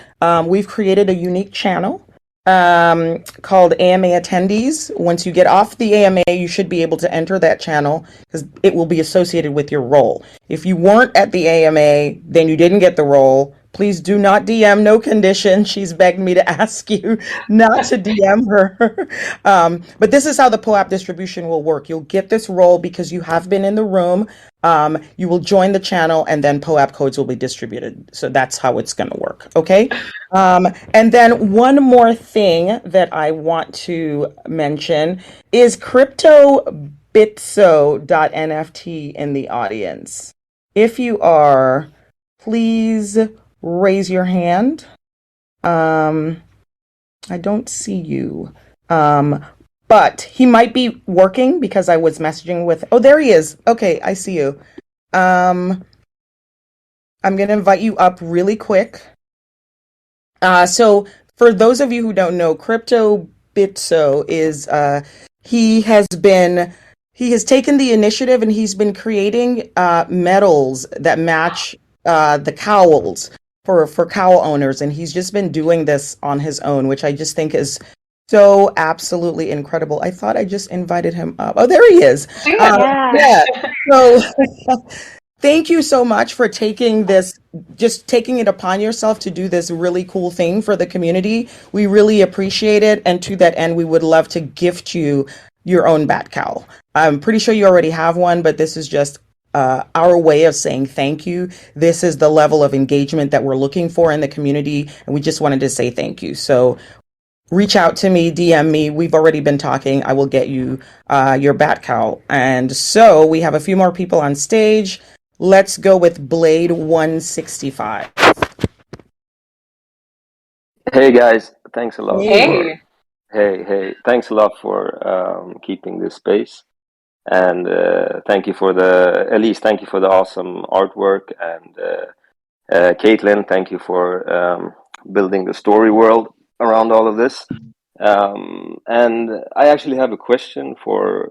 We've created a unique channel called AMA Attendees. Once you get off the AMA, you should be able to enter that channel because it will be associated with your role. If you weren't at the AMA, then you didn't get the role. Please do not DM, no condition. She's begged me to ask you not to DM her. But this is how the POAP distribution will work. You'll get this role because you have been in the room. You will join the channel and then POAP codes will be distributed. So that's how it's going to work. Okay. And then one more thing that I want to mention is cryptobitso.nft in the audience. If you are, please raise your hand. I don't see you. But he might be working because I was messaging with, oh, there he is. Okay, I see you. I'm going to invite you up really quick. So for those of you who don't know, Crypto Bitso is, he has taken the initiative and he's been creating medals that match the cowls for cowl owners, and he's just been doing this on his own, which I just think is so absolutely incredible. I thought I just invited him up. Oh, there he is. Yeah. So thank you so much for taking it upon yourself to do this really cool thing for the community. We really appreciate it. And to that end, we would love to gift you your own Bat Cowl. I'm pretty sure you already have one, but this is just our way of saying thank you. This is the level of engagement that we're looking for in the community, and we just wanted to say thank you. So reach out to me, DM me. We've already been talking. I will get you your Bat Cowl. And so we have a few more people on stage. Let's go with Blade 165. Hey guys, thanks a lot. Hey. Hey, thanks a lot for keeping this space. And thank you for Elise, thank you for the awesome artwork. And Caitlin, thank you for building the story world around all of this. And I actually have a question for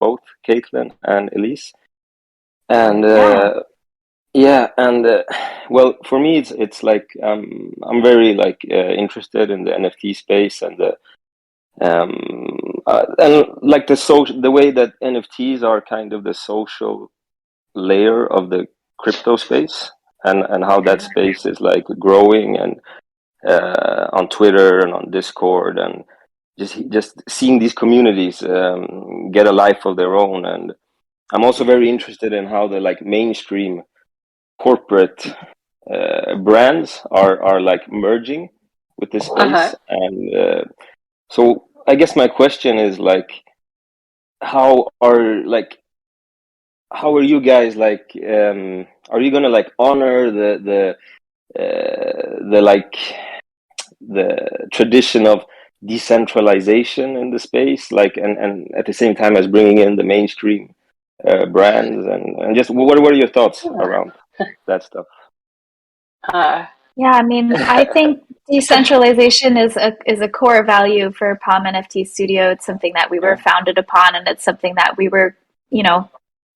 both Caitlin and Elise. And Yeah, and well, for me, it's like I'm very like interested in the NFT space and like the way that NFTs are kind of the social layer of the crypto space, and how that space is like growing and on Twitter and on Discord, and just seeing these communities get a life of their own. And I'm also very interested in how the like mainstream corporate brands are like merging with this space. And so I guess my question is like, how are you guys like are you gonna like honor the like the tradition of decentralization in the space, like, and at the same time as bringing in the mainstream brands, and just what are your thoughts around that stuff? Yeah, I mean, I think decentralization is a core value for Palm NFT Studio. It's something that we were founded upon, and it's something that we were, you know,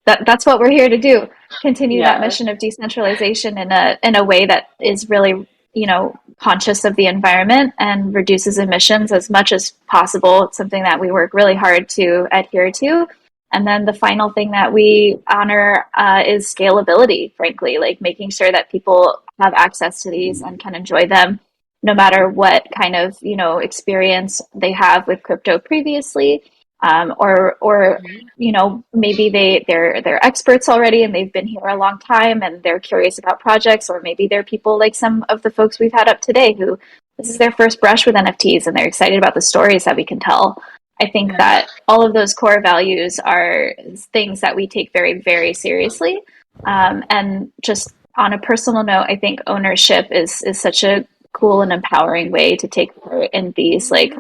that's what we're here to do. Continue that mission of decentralization in a way that is really, you know, conscious of the environment and reduces emissions as much as possible. It's something that we work really hard to adhere to. And then the final thing that we honor is scalability, frankly, like making sure that people have access to these and can enjoy them no matter what kind of, you know, experience they have with crypto previously. Or you know, maybe they're experts already and they've been here a long time and they're curious about projects, or maybe they're people like some of the folks we've had up today who this is their first brush with NFTs and they're excited about the stories that we can tell. I think that all of those core values are things that we take very, very seriously. And just on a personal note, I think ownership is such a cool and empowering way to take part in these like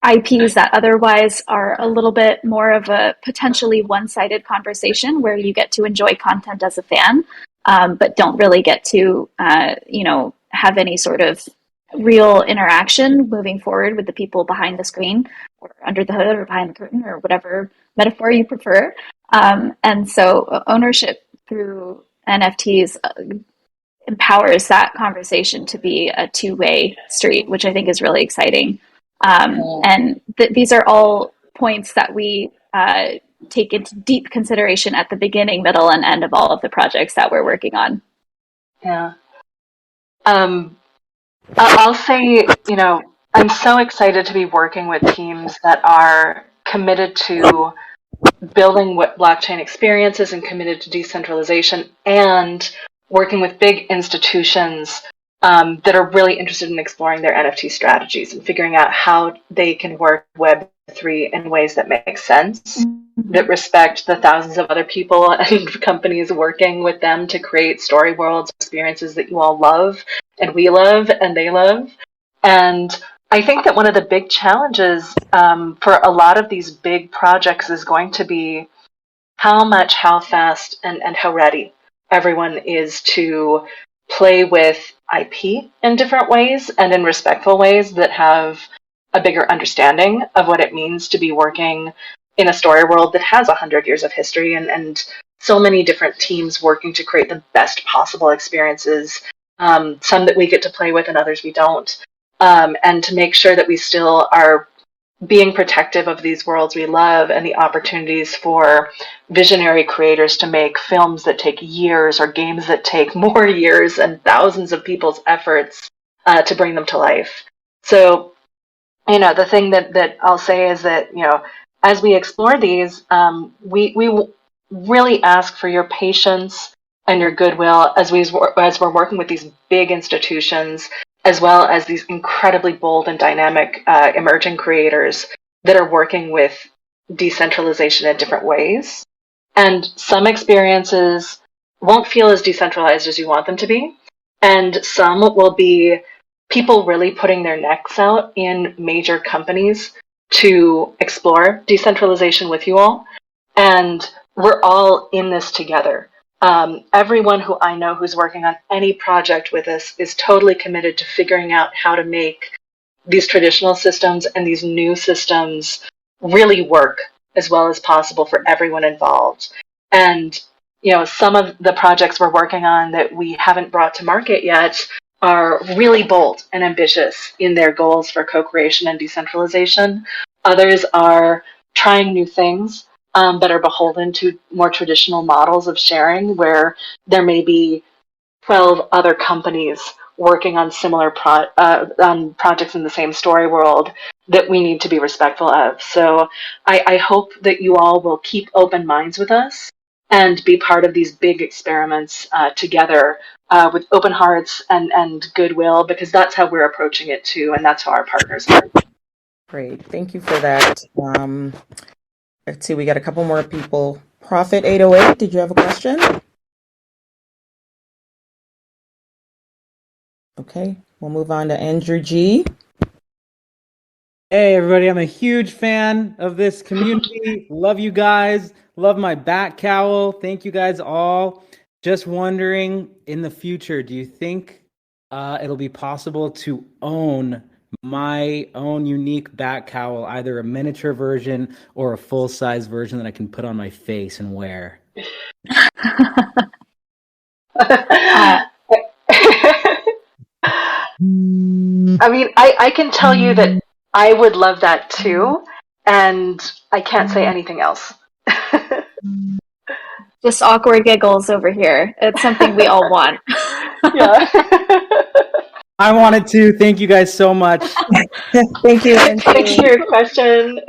IPs that otherwise are a little bit more of a potentially one-sided conversation where you get to enjoy content as a fan, but don't really get to, you know, have any sort of real interaction moving forward with the people behind the screen or under the hood or behind the curtain or whatever metaphor you prefer. And so ownership through NFTs empowers that conversation to be a two-way street, which I think is really exciting. And these are all points that we take into deep consideration at the beginning, middle, and end of all of the projects that we're working on. Yeah. I'll say, you know, I'm so excited to be working with teams that are committed to building what blockchain experiences and committed to decentralization, and working with big institutions that are really interested in exploring their NFT strategies and figuring out how they can work Web3 in ways that make sense, that respect the thousands of other people and companies working with them to create story worlds, experiences that you all love and we love and they love. And I think that one of the big challenges for a lot of these big projects is going to be how fast, and how ready everyone is to play with IP in different ways and in respectful ways that have a bigger understanding of what it means to be working in a story world that has 100 years of history and so many different teams working to create the best possible experiences, some that we get to play with and others we don't, and to make sure that we still are being protective of these worlds we love and the opportunities for visionary creators to make films that take years or games that take more years and thousands of people's efforts to bring them to life. So, you know, the thing that I'll say is that, you know, as we explore these, we really ask for your patience and your goodwill as we're working with these big institutions, as well as these incredibly bold and dynamic emerging creators that are working with decentralization in different ways. And some experiences won't feel as decentralized as you want them to be, and some will be people really putting their necks out in major companies to explore decentralization with you all. And we're all in this together. Everyone who I know who's working on any project with us is totally committed to figuring out how to make these traditional systems and these new systems really work as well as possible for everyone involved. And some of the projects we're working on that we haven't brought to market yet are really bold and ambitious in their goals for co-creation and decentralization. Others are trying new things, but are beholden to more traditional models of sharing where there may be 12 other companies working on similar on projects in the same story world that we need to be respectful of. So I hope that you all will keep open minds with us and be part of these big experiments together with open hearts and goodwill, because that's how we're approaching it too, and that's how our partners are. Great, thank you for that. Let's see, we got a couple more people. Prophet 808, did you have a question? Okay, we'll move on to Andrew G. Hey everybody, I'm a huge fan of this community. Love you guys. Love my Bat Cowl. Thank you guys all. Just wondering, in the future, do you think it'll be possible to own my own unique Bat Cowl, either a miniature version or a full-size version that I can put on my face and wear? I mean, I can tell you that I would love that too, and I can't say anything else. Just awkward giggles over here. It's something we all want. Yeah. I wanted to. Thank you guys so much. Thank you, Andrew. Thanks for your question.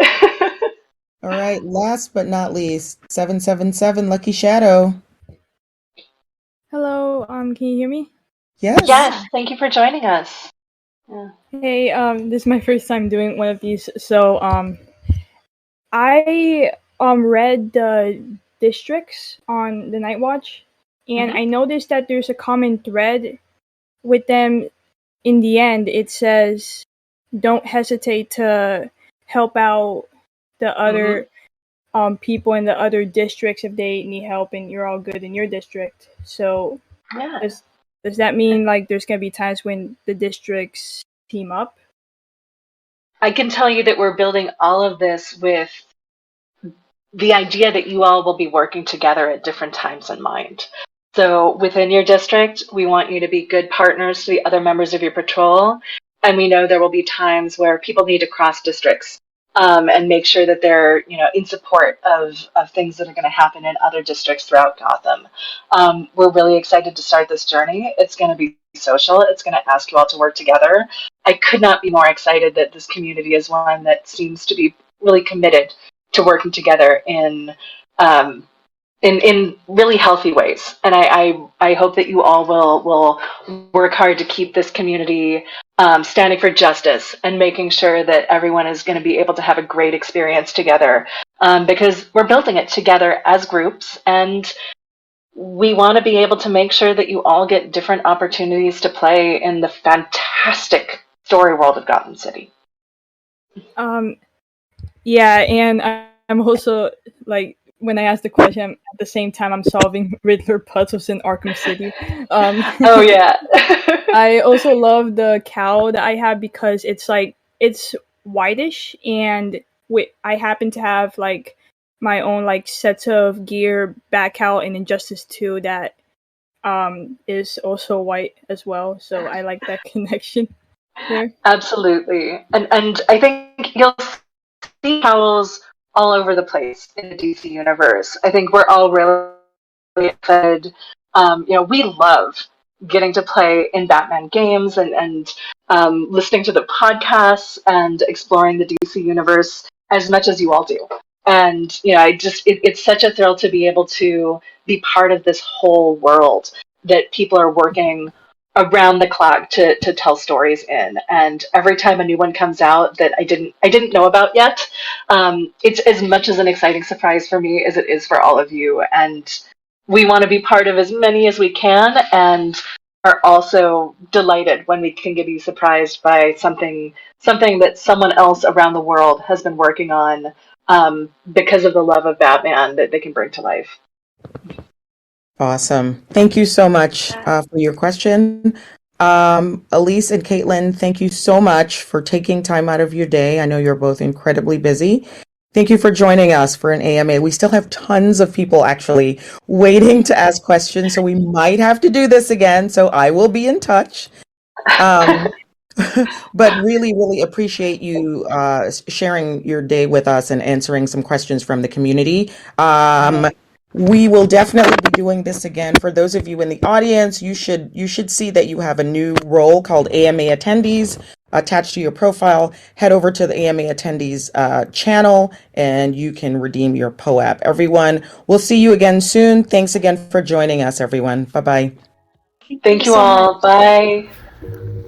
All right, last but not least, 777 Lucky Shadow. Hello, can you hear me? Yes. Yes, thank you for joining us. Yeah. Hey, this is my first time doing one of these. So, I read the districts on the Night Watch, and I noticed that there's a common thread with them. In the end, it says, don't hesitate to help out the other people in the other districts if they need help and you're all good in your district. So yeah. Does that mean like there's going to be times when the districts team up? I can tell you that we're building all of this with the idea that you all will be working together at different times in mind. So within your district, we want you to be good partners to the other members of your patrol. And we know there will be times where people need to cross districts and make sure that they're, in support of things that are going to happen in other districts throughout Gotham. We're really excited to start this journey. It's going to be social. It's going to ask you all to work together. I could not be more excited that this community is one that seems to be really committed to working together in really healthy ways. And I hope that you all will work hard to keep this community standing for justice and making sure that everyone is going to be able to have a great experience together, because we're building it together as groups, and we want to be able to make sure that you all get different opportunities to play in the fantastic story world of Gotham City. Yeah, and I'm also like, when I ask the question, at the same time I'm solving Riddler puzzles in Arkham City. Oh yeah. I also love the cowl that I have because it's whitish, and I happen to have like my own like sets of gear, Batcowl and Injustice 2 that is also white as well. So I like that connection there. Absolutely. And I think you'll see cowls all over the place in the DC universe. I think we're all really excited. We love getting to play in Batman games and listening to the podcasts and exploring the DC universe as much as you all do. And it's such a thrill to be able to be part of this whole world that people are working around the clock to tell stories in. And every time a new one comes out that I didn't know about yet, it's as much as an exciting surprise for me as it is for all of you. And we want to be part of as many as we can, and are also delighted when we can be surprised by something that someone else around the world has been working on, because of the love of Batman that they can bring to life. Awesome. Thank you so much for your question. Elise and Caitlin, thank you so much for taking time out of your day. I know you're both incredibly busy. Thank you for joining us for an AMA. We still have tons of people actually waiting to ask questions, so we might have to do this again. So I will be in touch. But really, really appreciate you sharing your day with us and answering some questions from the community. We will definitely be doing this again. For those of you in the audience, you should see that you have a new role called AMA Attendees attached to your profile. Head over to the AMA Attendees channel and you can redeem your POAP. Everyone, we'll see you again soon. Thanks again for joining us, everyone. Bye-bye. Thank you all. Bye.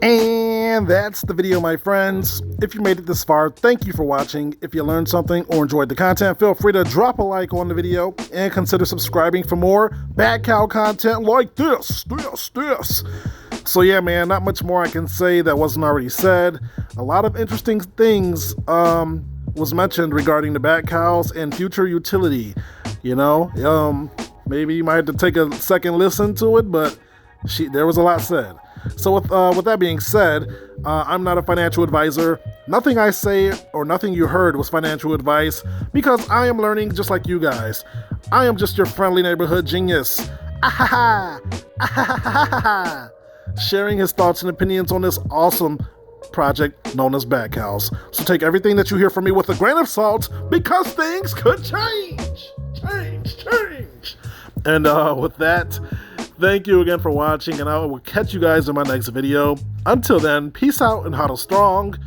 And that's the video, my friends. If you made it this far, thank you for watching. If you learned something or enjoyed the content, feel free to drop a like on the video and consider subscribing for more Batcowl content like this. So yeah, man, not much more I can say that wasn't already said. A lot of interesting things was mentioned regarding the Batcowls and future utility. You know, maybe you might have to take a second listen to it, but there was a lot said. So with that being said, I'm not a financial advisor. Nothing I say or nothing you heard was financial advice because I am learning just like you guys. I am just your friendly neighborhood genius. Sharing his thoughts and opinions on this awesome project known as Bat Cowls. So take everything that you hear from me with a grain of salt because things could change. And with that, thank you again for watching, and I will catch you guys in my next video. Until then, peace out and huddle strong.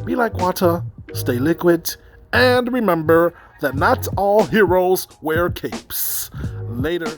Be like water, stay liquid, and remember that not all heroes wear capes. Later.